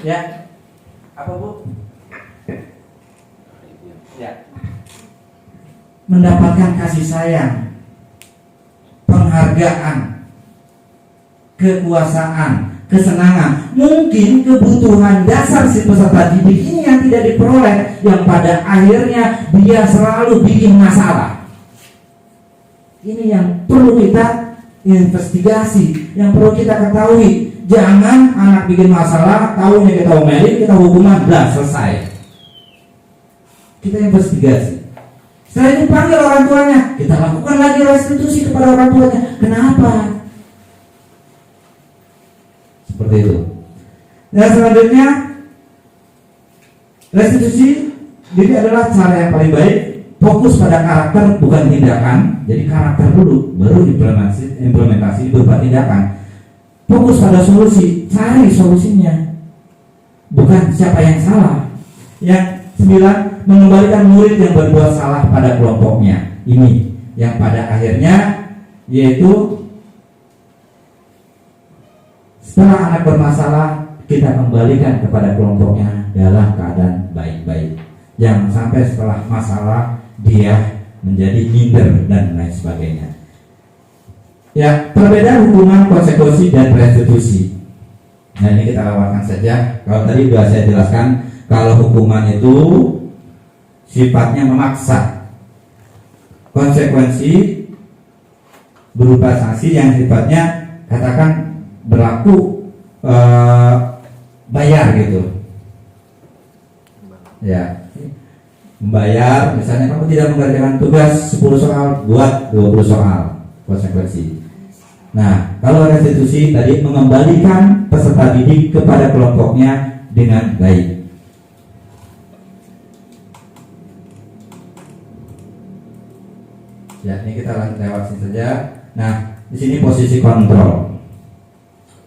Ya. Apa Bu? Ya. Mendapatkan kasih sayang, penghargaan, kekuasaan, kesenangan. Mungkin kebutuhan dasar si peserta didik ini yang tidak diperoleh, yang pada akhirnya dia selalu bikin masalah. Ini yang perlu kita investigasi, yang perlu kita ketahui. Jangan anak bikin masalah, tahunya kita omelin, kita hukuman, blah, selesai. Kita investigasi. Setelah itu panggil orang tuanya, kita lakukan lagi restitusi kepada orang tuanya. Kenapa? Seperti itu. Dan selanjutnya, restitusi jadi adalah cara yang paling baik. Fokus pada karakter bukan tindakan. Jadi karakter dulu, baru implementasi berupa tindakan. Fokus pada solusi, cari solusinya, bukan siapa yang salah. Yang 9, mengembalikan murid yang berbuat salah pada kelompoknya. Ini yang pada akhirnya yaitu setelah anak bermasalah, kita kembalikan kepada kelompoknya dalam keadaan baik-baik. Jangan sampai setelah masalah dia menjadi minder dan lain sebagainya. Ya, perbedaan hukuman, konsekuensi, dan restitusi. Nah, ini kita lewatkan saja. Kalau tadi sudah saya jelaskan, kalau hukuman itu sifatnya memaksa, konsekuensi berupa sanksi yang sifatnya katakan berlaku bayar gitu. Ya, membayar. Misalnya kamu tidak mengerjakan tugas 10 soal, buat 20 soal, konsekuensi. Nah, kalau restitusi tadi mengembalikan peserta didik kepada kelompoknya dengan baik. Ya, ini kita lewatin saja. Nah, di sini posisi kontrol.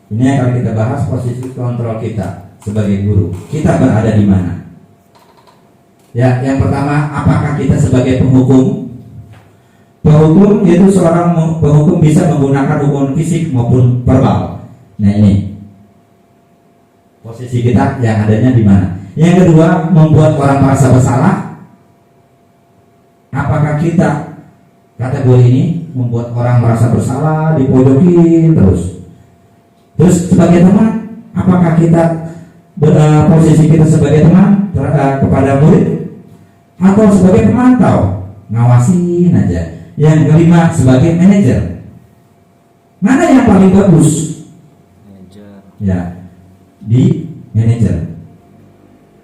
Ini yang akan kita bahas, posisi kontrol kita sebagai guru. Kita berada di mana? Ya, yang pertama, apakah kita sebagai penghukum? Penghukum itu seorang penghukum bisa menggunakan hukuman fisik maupun verbal. Nah, ini posisi kita yang adanya di mana? Yang kedua, membuat orang merasa bersalah. Apakah kita kategori ini membuat orang merasa bersalah, dipojokin terus? Terus sebagai teman, apakah kita posisi kita sebagai teman kepada murid atau sebagai pemantau, ngawasin aja? Yang kelima, sebagai manajer. Mana yang paling bagus? manajer, Ya, di manajer.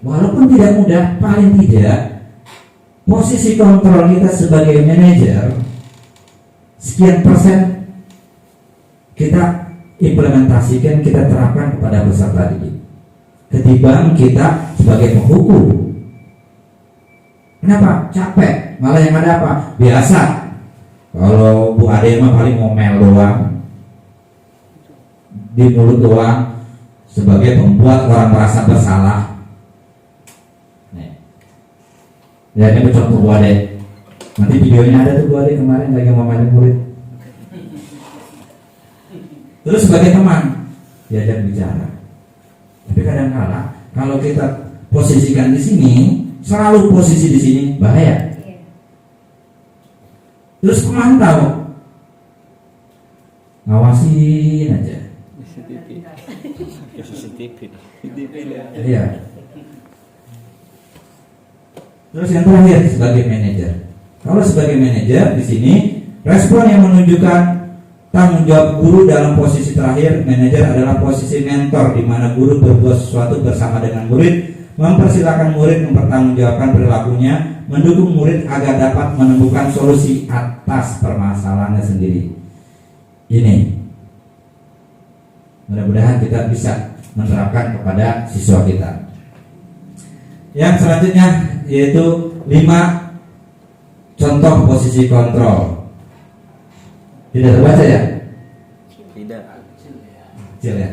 Walaupun tidak mudah, paling tidak posisi kontrol kita sebagai manajer sekian persen kita implementasikan, kita terapkan kepada peserta didik ketimbang kita sebagai penghukum. Kenapa? Capek. Malah yang ada apa? Biasa. Kalau Bu Ade mah paling ngomel doang, di mulut doang, sebagai pembuat orang merasa bersalah. Nih. Ya, ini contoh Bu Ade. Nanti videonya ada tuh Bu Ade kemarin lagi ngomelin murid. Terus sebagai teman diajak bicara. Tapi kadang-kala kalau kita posisikan di sini, selalu posisi di sini bahaya. Terus pemantau, ngawasin aja. CCTV. Iya. Terus yang terakhir sebagai manajer. Kalau sebagai manajer di sini Respon yang menunjukkan tanggung jawab guru dalam posisi terakhir, manajer adalah posisi mentor, di mana guru berbuat sesuatu bersama dengan murid, mempersilahkan murid mempertanggungjawabkan perilakunya, mendukung murid agar dapat menemukan solusi atas permasalahannya sendiri. Ini mudah-mudahan kita bisa menerapkan kepada siswa kita. Yang selanjutnya yaitu 5 contoh posisi kontrol. Tidak terbaca ya? Tidak. Kecil ya.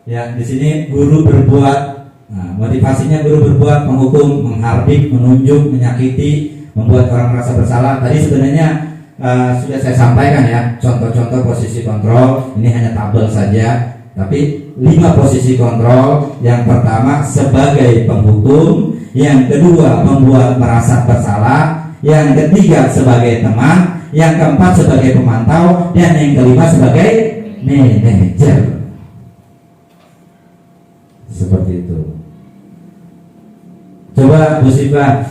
Ya, di sini guru berbuat, nah, motivasinya guru berbuat, menghukum, menghardik, menunjuk, menyakiti, membuat orang merasa bersalah. Tadi sebenarnya sudah saya sampaikan ya, contoh-contoh posisi kontrol. Ini hanya tabel saja, tapi 5 posisi kontrol. Yang pertama sebagai penghukum, yang kedua membuat merasa bersalah, yang ketiga sebagai teman, yang keempat sebagai pemantau, dan yang kelima sebagai manajer. Seperti itu. Coba Bu Siva,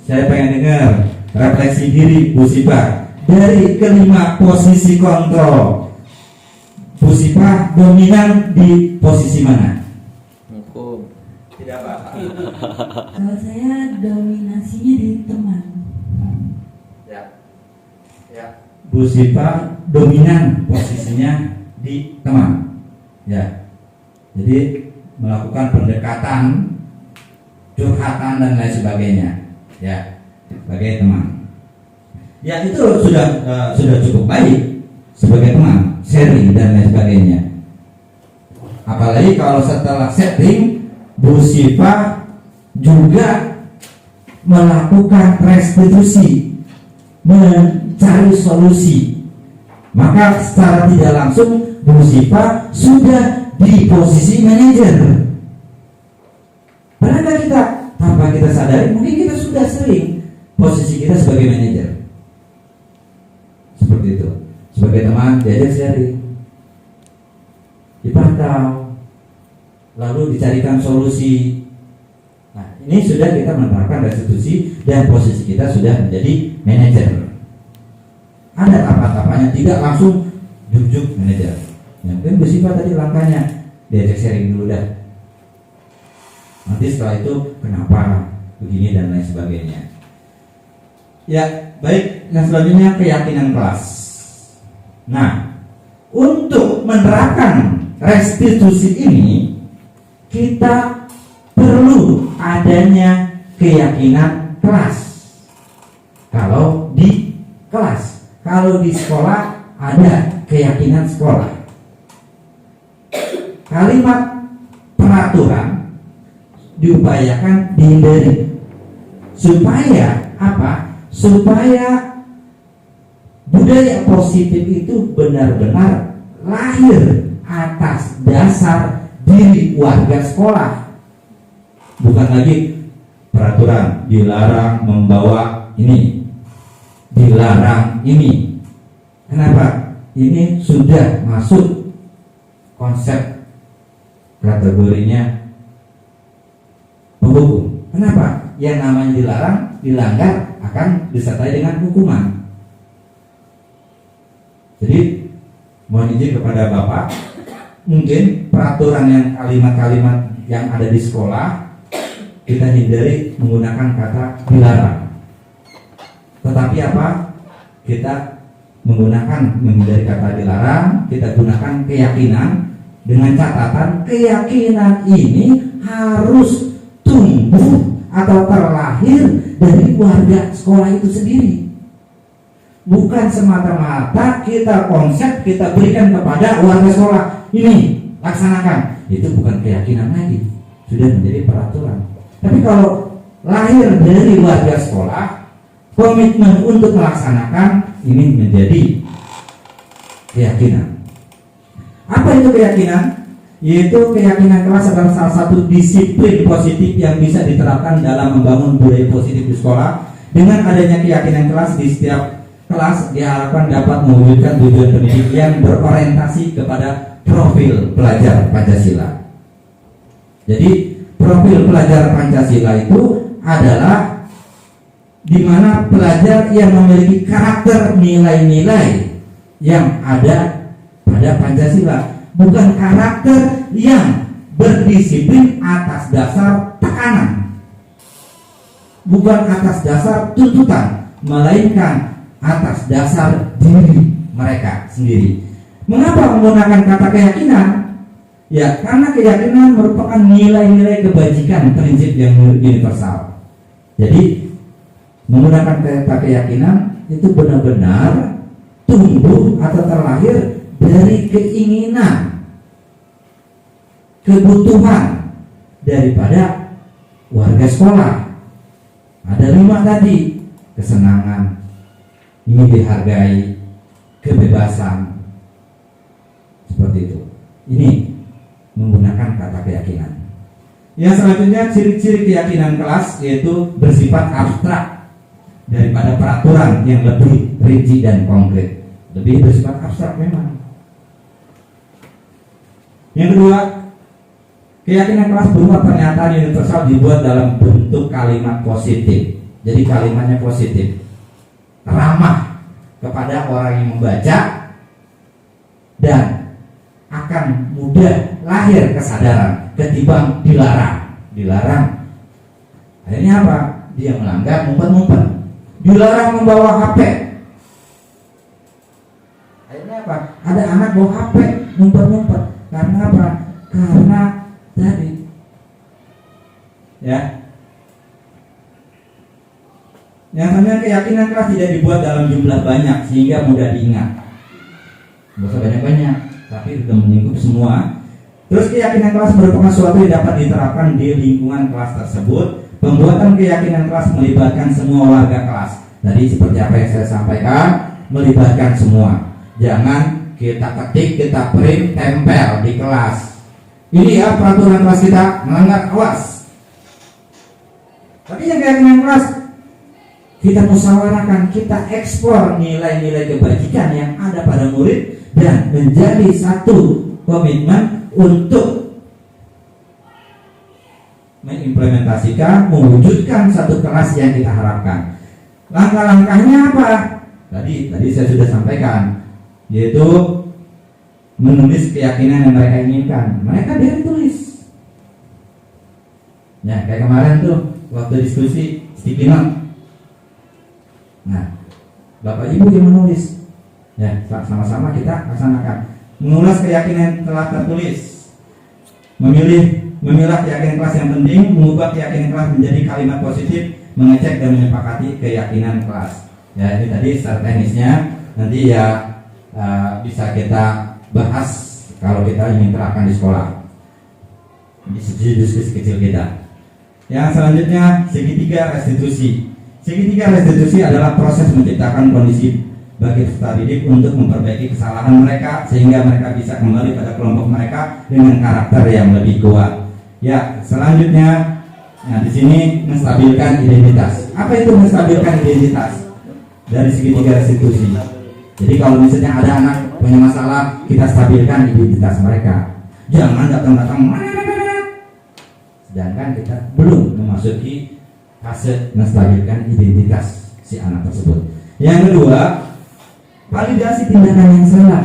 saya pengen dengar refleksi diri Bu Siva. Dari kelima posisi kontrol, Bu Siva dominan di posisi mana? Hukum. Tidak apa. Kalau saya dominasinya di teman. Ya. Ya. Bu Siva dominan posisinya di teman. Ya. Jadi melakukan pendekatan, curhatan dan lain sebagainya. Ya, sebagai teman. Ya, itu sudah cukup baik sebagai teman, sharing dan lain sebagainya. Apalagi kalau setelah setting, Bu Siva juga melakukan restitusi, mencari solusi. Maka secara tidak langsung Bu Siva sudah di posisi manajer. Pernahkah kita tanpa kita sadari, mungkin kita sudah sering posisi kita sebagai manajer. Seperti itu. Sebagai teman diajak sharing, dipantau, lalu dicarikan solusi. Nah, ini sudah kita menerapkan restitusi dan posisi kita sudah menjadi manajer. Ada tahapan-tahapannya, tidak langsung juk-juk manajer. Yang mungkin bersifat tadi langkahnya diajak sharing dulu dah. Nanti setelah itu kenapa begini dan lain sebagainya. Ya, baik. Yang selanjutnya keyakinan kelas. Nah, untuk menerapkan restitusi ini kita perlu adanya keyakinan kelas. Kalau di kelas, kalau di sekolah ada keyakinan sekolah. Kalimat peraturan diupayakan dihindari. Supaya apa? Supaya budaya positif itu benar-benar lahir atas dasar diri warga sekolah. Bukan lagi peraturan dilarang membawa ini, dilarang ini. Kenapa? Ini sudah masuk konsep kategorinya penghukum. Kenapa? Yang namanya dilarang, dilanggar akan disertai dengan hukuman. Jadi mohon izin kepada Bapak, mungkin peraturan yang kalimat-kalimat yang ada di sekolah kita hindari menggunakan kata dilarang. Tetapi apa? Kita menghindari kata dilarang, kita gunakan keyakinan dengan catatan keyakinan ini harus tumbuh atau terlahir dari warga sekolah itu sendiri. Bukan semata-mata kita konsep kita berikan kepada warga sekolah, ini laksanakan. Itu bukan keyakinan lagi, sudah menjadi peraturan. Tapi kalau lahir dari warga sekolah, komitmen untuk melaksanakan, ini menjadi keyakinan. Apa itu keyakinan? Yaitu keyakinan kelas adalah salah satu disiplin positif yang bisa diterapkan dalam membangun budaya positif di sekolah. Dengan adanya keyakinan kelas di setiap kelas diharapkan dapat mewujudkan tujuan pendidik yang berorientasi kepada profil pelajar Pancasila. Jadi profil pelajar Pancasila itu adalah di mana pelajar yang memiliki karakter nilai-nilai yang ada pada Pancasila, bukan karakter yang berdisiplin atas dasar tekanan, bukan atas dasar tuntutan, melainkan atas dasar diri mereka sendiri. Mengapa menggunakan kata keyakinan? Ya, karena keyakinan merupakan nilai-nilai kebajikan, prinsip yang universal. Jadi menggunakan kata keyakinan itu benar-benar tumbuh atau terlahir dari keinginan, kebutuhan daripada warga sekolah. Ada 5 tadi: kesenangan, ingin dihargai, kebebasan, seperti itu. Ini menggunakan kata keyakinan. Yang selanjutnya, ciri-ciri keyakinan kelas yaitu bersifat abstrak daripada peraturan yang lebih rinci dan konkret. Lebih bersifat abstrak memang. Yang kedua, keyakinan kelas berupa pernyataan universal dibuat dalam bentuk kalimat positif. Jadi kalimatnya positif, ramah kepada orang yang membaca, dan akan mudah lahir kesadaran ketimbang dilarang. Akhirnya apa? Dia melanggar, ngumpet-ngumpet. Dilarang membawa HP. Akhirnya apa? Ada anak bawa HP, ngumpet-ngumpet. Karena apa? Karena tadi, ya. Yang namanya keyakinan kelas tidak dibuat dalam jumlah banyak sehingga mudah diingat. Gak usah banyak-banyak, tapi sudah menyingkup semua. Terus keyakinan kelas merupakan sesuatu yang dapat diterapkan di lingkungan kelas tersebut. Pembuatan keyakinan kelas melibatkan semua warga kelas. Tadi seperti apa yang saya sampaikan, melibatkan semua. Jangan kita ketik, kita print, tempel di kelas. Ini ya peraturan kelas kita, melanggar, awas. Tapi yang keyakinan kelas kita musyawarahkan, kita ekspor nilai-nilai kebajikan yang ada pada murid dan menjadi satu komitmen untuk mengimplementasikan, mewujudkan satu kelas yang kita harapkan. Langkah-langkahnya apa? Tadi saya sudah sampaikan, yaitu menulis keyakinan yang mereka inginkan. Mereka dia tulis. Ya, kayak kemarin tuh waktu diskusi sticky note. Nah, Bapak Ibu yang menulis. Ya, sama-sama kita laksanakan. Mengulas keyakinan telah tertulis. Memilah keyakinan kelas yang penting, mengubah keyakinan kelas menjadi kalimat positif, mengecek dan menyepakati keyakinan kelas. Ya, ini tadi secara teknisnya. Nanti ya bisa kita bahas kalau kita ingin terapkan di sekolah. Di diskusi kecil kita. Yang selanjutnya, segitiga restitusi. Segitiga restitusi adalah proses menciptakan kondisi bagi peserta didik untuk memperbaiki kesalahan mereka sehingga mereka bisa kembali pada kelompok mereka dengan karakter yang lebih kuat. Ya, selanjutnya, nah di sini menstabilkan identitas. Apa itu menstabilkan identitas? Dari segitiga restitusi. Jadi kalau misalnya ada anak punya masalah, kita stabilkan identitas mereka. Jangan datang-datang sedangkan kita belum memasuki fase menstabilkan identitas si anak tersebut. Yang kedua, validasi tindakan yang salah.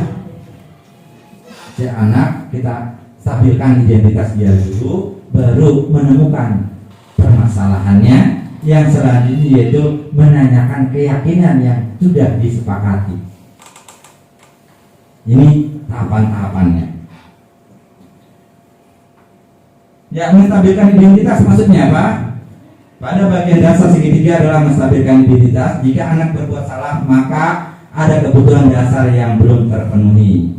Si anak kita stabilkan identitas dia dulu, baru menemukan permasalahannya. Yang selanjutnya yaitu menanyakan keyakinan yang sudah disepakati. Ini tahapan-tahapannya. Ya, menstabilkan identitas maksudnya apa? Pada bagian dasar segitiga adalah menstabilkan identitas. Jika anak berbuat salah, maka ada kebutuhan dasar yang belum terpenuhi.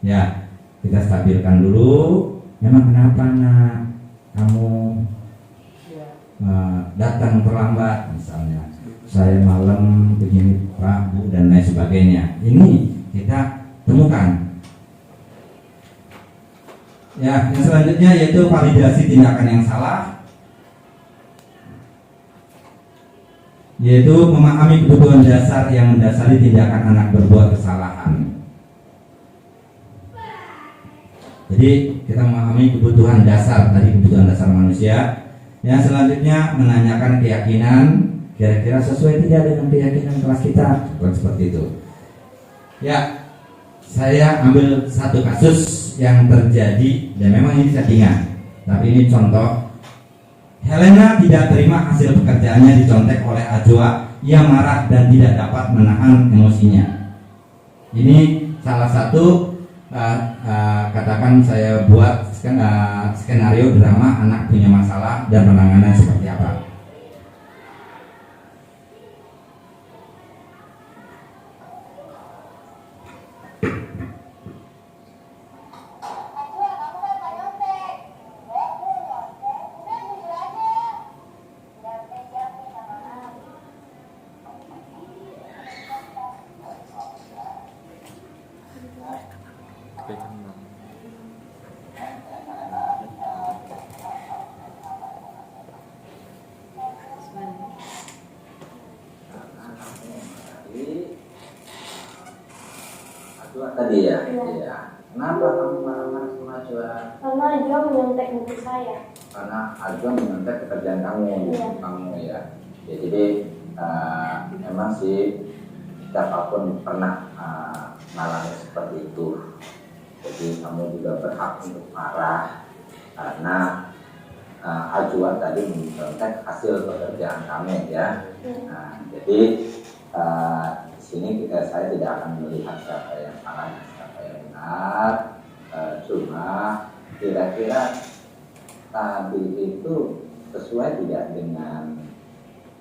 Ya, kita stabilkan dulu. Memang kenapa nak kamu datang terlambat misalnya? Saya malam begini Pak, Bu, dan lain sebagainya. Ini kita temukan. Ya, yang selanjutnya yaitu validasi tindakan yang salah, yaitu memahami kebutuhan dasar yang mendasari tindakan anak berbuat kesalahan. Jadi kita memahami kebutuhan dasar, tadi kebutuhan dasar manusia. Yang selanjutnya menanyakan keyakinan kira-kira sesuai tidak dengan keyakinan kelas kita, bukan seperti itu. Ya, saya ambil satu kasus yang terjadi dan memang ini settingan, tapi ini contoh. Helena tidak terima hasil pekerjaannya dicontek oleh Ajwa. Ia marah dan tidak dapat menahan emosinya. Ini salah satu katakan saya buat skenario drama anak punya masalah dan penanganan seperti apa. Tadi ya, iya. Kenapa kamu marah-marah sama Ajwa? Karena Ajwa menyontek buku saya. Karena Ajwa menyontek pekerjaan kamu, ya. Ya, jadi memang sih siapapun pernah mengalami seperti itu. Jadi kamu juga berhak untuk marah karena Ajwa tadi menyontek hasil pekerjaan kamu, ya. Nah, jadi di sini saya tidak akan melihat siapa yang salah dan siapa yang benar, cuma kira-kira tadi itu sesuai tidak dengan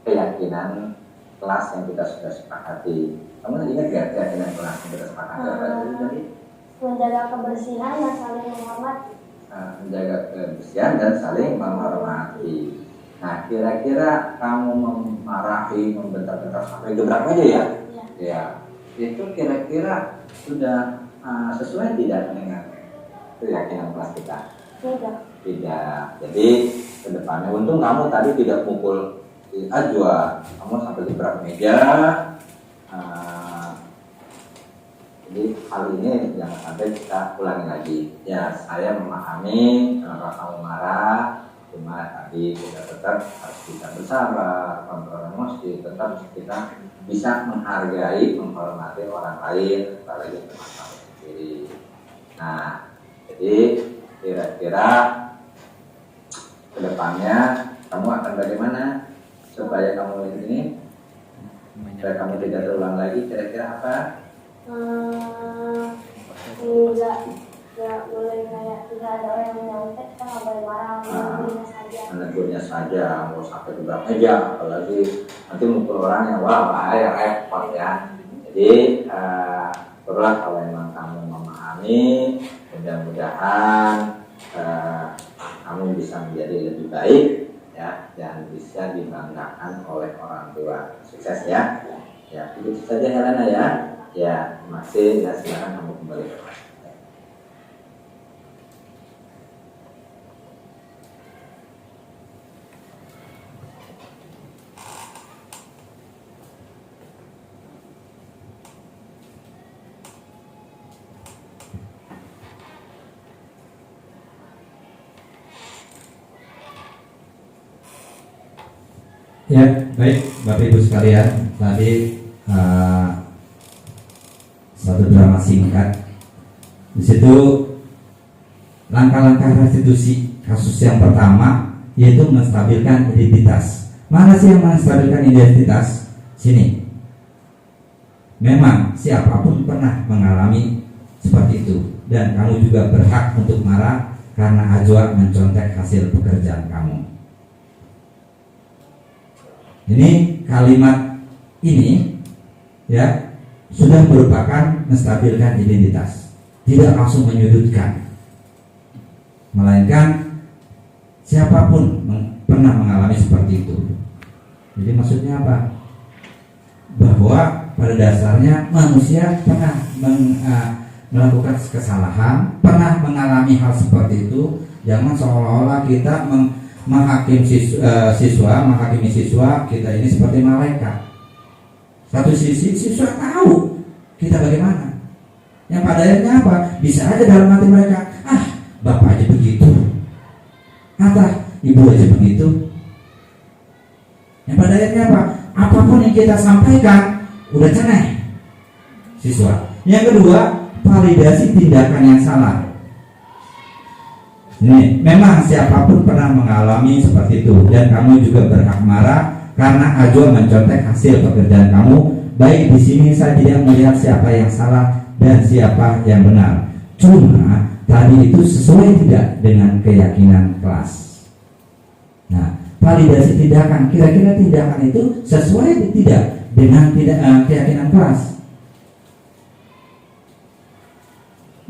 keyakinan kelas yang kita sudah sepakati. Kamu ingat gak keyakinan kelas yang kita sepakati tadi? Menjaga kebersihan dan saling menghormati. Menjaga kebersihan dan saling menghormati. Nah, kira-kira kamu memarahi, membentak-bentak sampai gebrek aja ya? Ya, itu kira-kira sudah sesuai tidak dengan keyakinan kelas kita? Tidak. Jadi kedepannya, untung kamu tadi tidak mukul Ajwa, kamu sampai gebrak meja. Jadi hal ini jangan sampai kita ulangi lagi. Ya, saya memahami kenapa kamu marah. Cuma tadi kita tetap harus bisa bersabar, kontrol emosi, tetap kita bisa menghargai, menghormati orang lain, apalagi teman kamu sendiri. Nah, jadi kira-kira kedepannya kamu akan bagaimana supaya kamu ini, supaya kamu tidak terulang lagi, kira-kira apa? Nggak boleh kayak tidak ada orang yang nyontek, kita nggak boleh marah, menegurnya saja. Menegurnya saja, mau sampai gebrak meja, apalagi nanti mukul orangnya, wah bahaya, repot ya. Jadi perlulah kalau memang kamu memahami, mudah-mudahan kamu bisa menjadi lebih baik ya, dan bisa dibanggakan oleh orang tua. Sukses ya. Ya, begitu saja Helena ya. Ya, terima kasih. Ya, silakan kamu kembali ke kelas. Ya, baik Bapak Ibu sekalian, tadi satu drama singkat. Di situ langkah-langkah restitusi kasus yang pertama yaitu menstabilkan identitas. Mana sih yang menstabilkan identitas? Sini. Memang siapapun pernah mengalami seperti itu, dan kamu juga berhak untuk marah karena Ajwa mencontek hasil pekerjaan kamu. Ini kalimat ini ya sudah merupakan menstabilkan identitas, tidak langsung menyudutkan, melainkan siapapun pernah mengalami seperti itu. Jadi maksudnya apa? Bahwa pada dasarnya manusia pernah melakukan kesalahan, pernah mengalami hal seperti itu. Jangan seolah-olah kita menghakimi siswa kita ini seperti malaikat. Satu sisi siswa tahu kita bagaimana, yang pada akhirnya apa? Bisa aja dalam hati mereka, bapak aja begitu, ibu aja begitu. Yang pada akhirnya apa? yang kita sampaikan udah ceneh siswa. Yang kedua, validasi tindakan yang salah. Ini memang siapapun pernah mengalami seperti itu, dan kamu juga berhak marah karena Ajwa mencontek hasil pekerjaan kamu. Baik, di sini saya tidak melihat siapa yang salah dan siapa yang benar. Cuma tadi itu sesuai tidak dengan keyakinan kelas. Nah, validasi tindakan, kira-kira tindakan itu sesuai atau tidak dengan keyakinan kelas?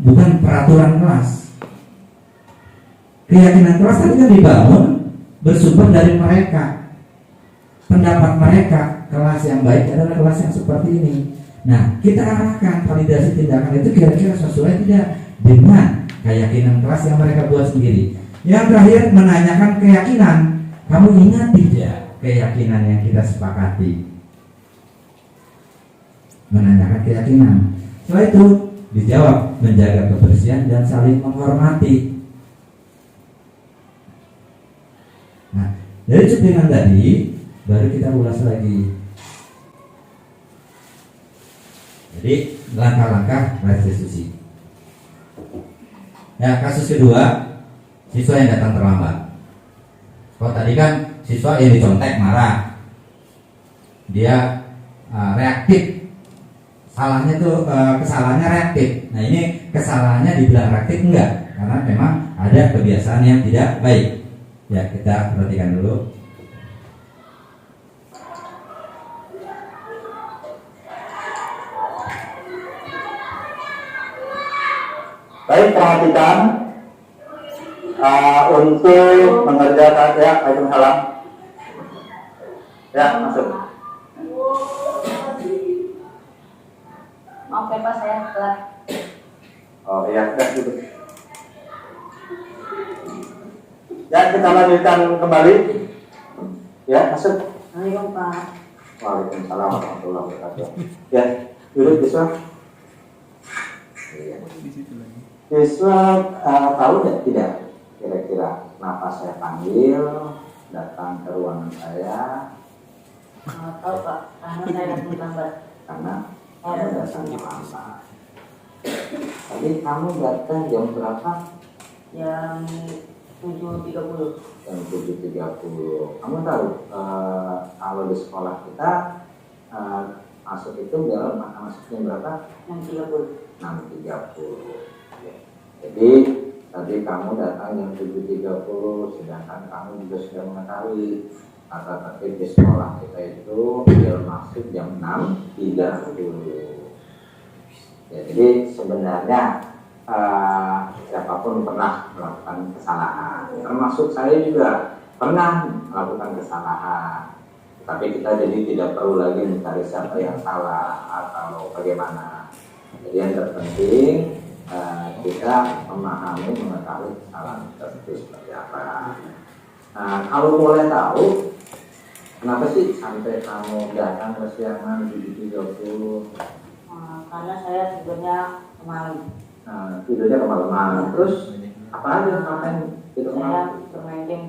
Bukan peraturan kelas. Keyakinan kelas tadi kan dibangun bersumber dari mereka. Pendapat mereka, kelas yang baik adalah kelas yang seperti ini. Nah, kita arahkan validasi tindakan itu kira-kira sesuai tidak dengan keyakinan kelas yang mereka buat sendiri. Yang terakhir, menanyakan keyakinan. Kamu ingat tidak keyakinan yang kita sepakati? Menanyakan keyakinan. Setelah itu dijawab, menjaga kebersihan dan saling menghormati. Nah, dari cuplikan tadi baru kita ulas lagi. Jadi langkah-langkah restitusi. Ya, kasus kedua, siswa yang datang terlambat. Kalau tadi kan siswa yang dicontek marah, dia reaktif. Salahnya tuh kesalahannya reaktif. Nah, ini kesalahannya dibilang reaktif enggak, karena memang ada kebiasaan yang tidak baik. Ya, kita perhatikan dulu. Baik, perhatikan untuk mengerjakan ya, Waalaikumsalam. Ya, masuk. Maaf ya Pak, saya telat. Oh iya, sudah duduk. Ya, kita lanjutkan kembali. Ya, masuk. Assalamualaikum Pak. Waalaikumsalam warahmatullahi wabarakatuh. Ya, duduk siswa. Iya. Siswa tahu tidak kira-kira kenapa saya panggil datang ke ruangan saya? Tahu Pak, karena saya datang terlambat. Karena kamu datang terlambat. Tadi kamu datang jam berapa? Jam 7.30. Jam 7.30. Kamu tahu kalau di sekolah kita masuk itu biar masuknya berapa? 6.30. 6.30. Jadi tadi kamu datang jam 7.30, sedangkan kamu juga sudah mengetahui tata tertib di sekolah kita itu biar masuk jam 6.30. Ya, jadi sebenarnya siapapun pernah melakukan kesalahan, termasuk saya juga pernah melakukan kesalahan. Tapi kita jadi tidak perlu lagi mencari siapa yang salah atau bagaimana. Jadi yang terpenting kita memahami, mengetahui kesalahan tersebut seperti apa. Kalau boleh tahu, kenapa sih sampai kamu datang kesiangan 7.30? Karena saya tidurnya kemarin. Tidurnya kemalaman. Terus apa aja ngapain tidur Saya malam? bermain game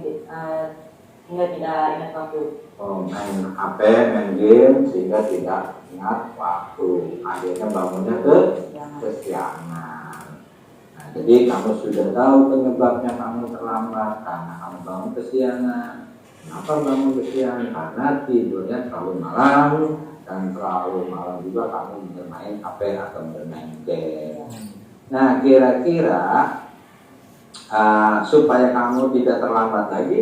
hingga tidak ingat waktu. Oh, main HP, main game sehingga tidak ingat waktu. Akhirnya bangunnya kesiangan. Nah, jadi kamu sudah tahu penyebabnya kamu terlambat karena kamu bangun kesiangan. Kenapa bangun kesiangan? Karena tidurnya terlalu malam, dan terlalu malam juga kamu bermain HP atau bermain game. Nah, kira-kira supaya kamu tidak terlambat lagi,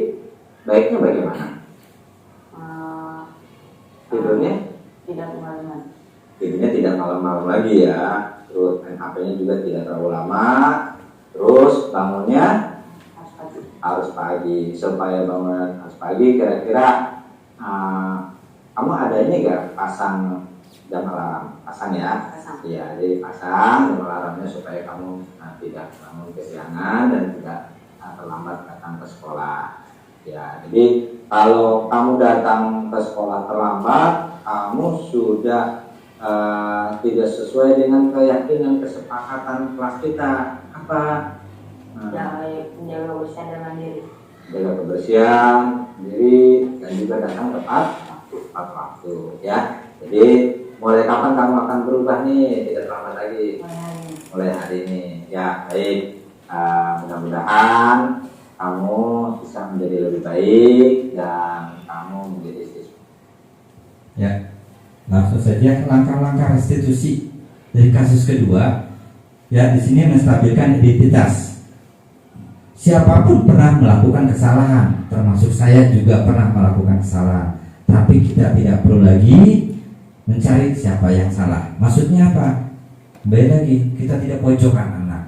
baiknya bagaimana? Tidurnya? Tidak kemalaman. Tidurnya tidak malam-malam lagi ya. Terus main HP-nya juga tidak terlalu lama. Terus bangunnya harus pagi. Supaya bangun harus pagi, kira-kira kamu ada ini gak pasang jam alarm? Pasang ya? Pasang. Iya, jadi pasang jam alarmnya supaya kamu tidak bangun kesiangan dan tidak terlambat datang ke sekolah. Ya, jadi kalau kamu datang ke sekolah terlambat, kamu sudah tidak sesuai dengan keyakinan kesepakatan kelas kita. Apa? Menjaga kebersihan dan mandiri. Jaga kebersihan diri dan juga datang tepat waktu. tepat waktu ya. Jadi mulai kapan kamu akan berubah nih? Tidak terlambat lagi. Mulai hari ini ya. Baik. Mudah-mudahan kamu bisa menjadi lebih baik dan kamu menjadi siswa. Ya, langsung saja langkah-langkah restitusi dari kasus kedua. Ya, di sini menstabilkan identitas. Siapapun pernah melakukan kesalahan, termasuk saya juga pernah melakukan kesalahan. Tapi kita tidak perlu lagi mencari siapa yang salah. Maksudnya apa? Kembali lagi, kita tidak pojokkan anak.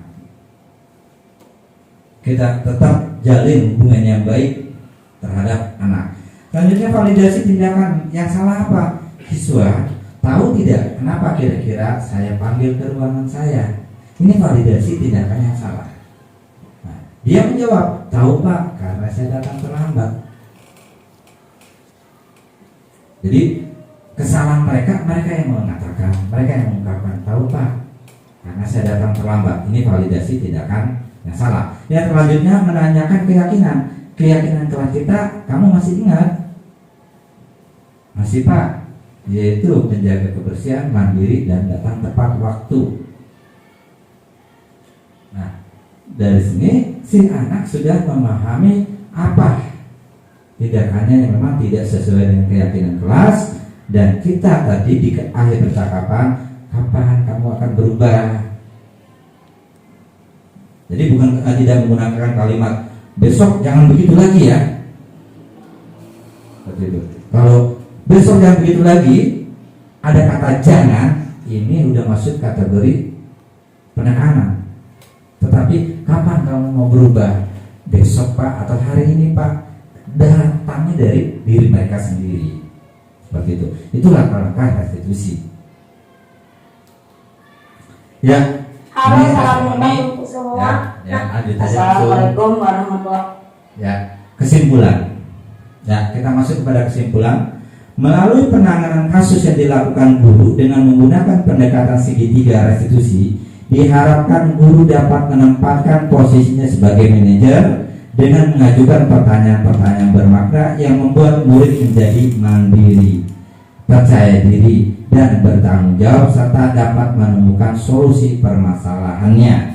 Kita tetap jalin hubungan yang baik terhadap anak. Selanjutnya validasi tindakan. Yang salah apa? Siswa tahu tidak kenapa kira-kira saya panggil ke ruangan saya? Ini validasi tindakan yang salah. Nah, dia menjawab, tahu Pak, karena saya datang terlambat. Jadi kesalahan mereka yang mengatakan, mereka yang mengungkapkan, tahu Pak, karena saya datang terlambat. Ini validasi tindakan yang salah. Yang selanjutnya menanyakan keyakinan. Keyakinan kelas kita, kamu masih ingat? Masih Pak, yaitu menjaga kebersihan, mandiri, dan datang tepat waktu. Nah, dari sini si anak sudah memahami apa tindakannya yang memang tidak sesuai dengan keyakinan kelas. Dan kita tadi di akhir percakapan, kapan kamu akan berubah? Jadi bukan tidak menggunakan kalimat besok jangan begitu lagi ya. Seperti itu. Kalau besok jangan begitu lagi, ada kata jangan, ini udah masuk kategori penekanan. Tetapi kapan kamu mau berubah? Besok Pak atau hari ini Pak? Datangnya dari diri mereka sendiri. Seperti itu. Itulah langkah restitusi. Ya. Halo, Ini assalamualaikum untuk semua. Ya, lanjut aja. Assalamualaikum warahmatullahi. Ya, kesimpulan. Ya, kita masuk kepada kesimpulan. Melalui penanganan kasus yang dilakukan guru dengan menggunakan pendekatan segitiga restitusi, diharapkan guru dapat menempatkan posisinya sebagai manajer dengan mengajukan pertanyaan-pertanyaan bermakna yang membuat murid menjadi mandiri, percaya diri, dan bertanggung jawab serta dapat menemukan solusi permasalahannya.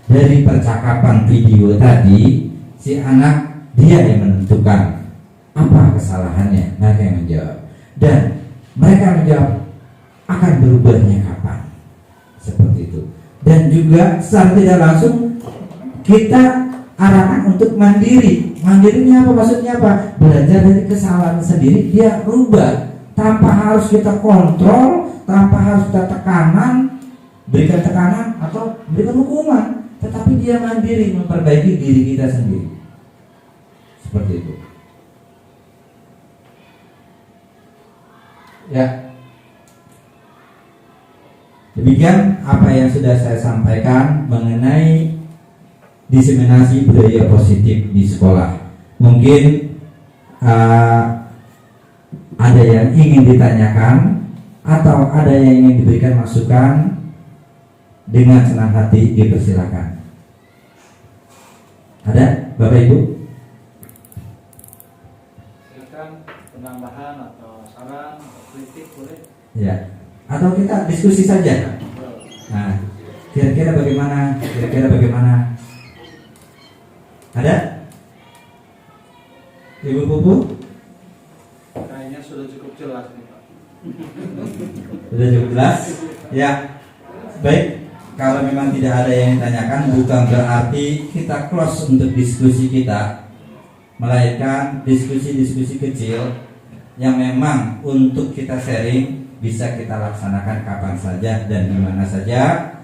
Dari percakapan video tadi, si anak dia yang menentukan apa kesalahannya, mereka yang menjawab, dan mereka menjawab akan berubahnya kapan, seperti itu. Dan juga secara tidak langsung kita arahkan untuk mandiri. Mandirinya apa? Maksudnya apa? Belajar dari kesalahan sendiri, dia rubah tanpa harus kita kontrol, tanpa harus kita berikan tekanan atau berikan hukuman, tetapi dia mandiri memperbaiki diri kita sendiri. Seperti itu. Ya. Demikian apa yang sudah saya sampaikan mengenai diseminasi budaya positif di sekolah. Mungkin ada yang ingin ditanyakan atau ada yang ingin diberikan masukan, dengan senang hati dipersilakan. Ada Bapak Ibu? Silakan penambahan atau saran atau kritik boleh. Ya. Atau kita diskusi saja. Nah, kira-kira bagaimana? Ada? Ibu Pupu? Kayaknya sudah cukup jelas nih Pak. Sudah cukup jelas? Ya. Baik, kalau memang tidak ada yang ditanyakan, bukan berarti kita close untuk diskusi kita, melainkan diskusi-diskusi kecil yang memang untuk kita sharing bisa kita laksanakan kapan saja dan di mana saja.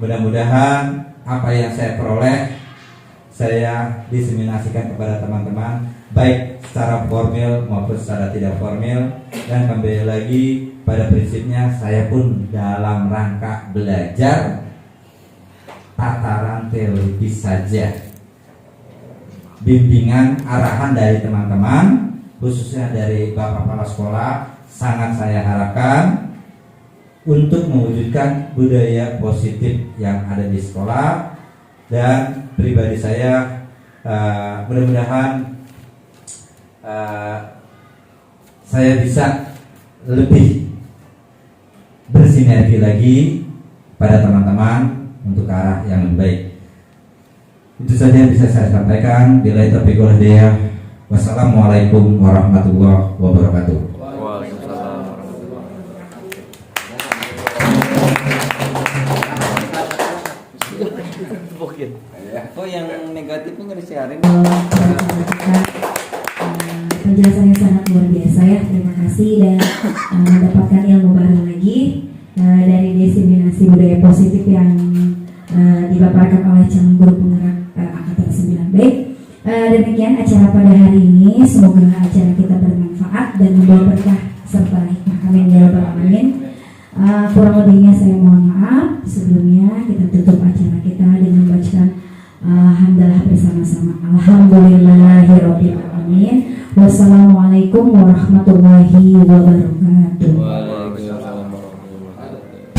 Mudah-mudahan apa yang saya peroleh saya diseminasikan kepada teman-teman, baik secara formal maupun secara tidak formal. Dan kembali lagi pada prinsipnya, saya pun dalam rangka belajar tataran teoritis saja. Bimbingan arahan dari teman-teman, khususnya dari Bapak Kepala Sekolah, sangat saya harapkan untuk mewujudkan budaya positif yang ada di sekolah. Dan pribadi saya mudah-mudahan saya bisa lebih bersinergi lagi pada teman-teman untuk ke arah yang lebih baik. Itu saja yang bisa saya sampaikan. Bila taufiq wal hidayah. Wassalamualaikum warahmatullahi wabarakatuh. Waalaikumsalam warahmatullahi wabarakatuh. Mungkin. Oh, yang negatifnya nggak disiarin. Penjelasannya sangat luar biasa ya, terima kasih dan mendapatkan ilmu baru lagi dari diseminasi budaya positif yang dipaparkan oleh calon guru penggerak angkatan 9. Baik, demikian acara pada hari ini. Semoga acara kita bermanfaat dan membawa berkah serta hikmah. Amin ya rabbal alamin. Kurang lebihnya saya mohon maaf. Sebelumnya kita tutup acara kita dengan membacakan hamdalah bersama-sama. Alhamdulillahirabbil alamin. Wassalamualaikum warahmatullahi wabarakatuh. Waalaikumsalam warahmatullahi wabarakatuh.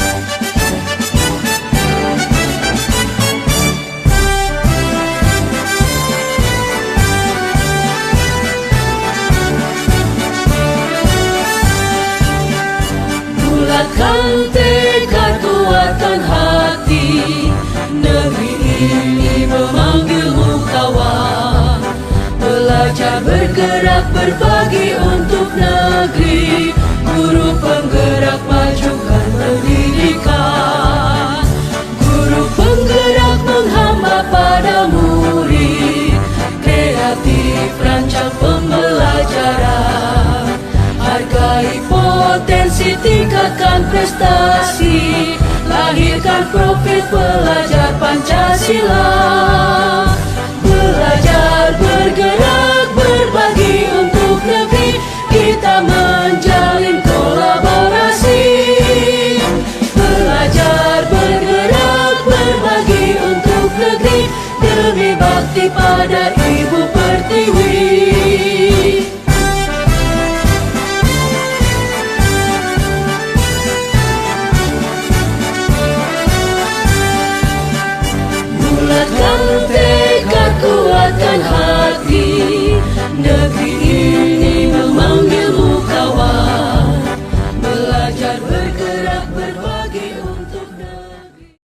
Bulatkan tekad, kuatkan hati. Negeri ini memanggilmu kawan. Belajar bergerak berbagi untuk negeri. Guru penggerak majukan pendidikan. Guru penggerak menghamba pada murid. Kreatif rancang pembelajaran. Hargai potensi, tingkatkan prestasi. Lahirkan profil pelajar Pancasila. Belajar, bergerak, berbagi untuk negeri. Kita menjalin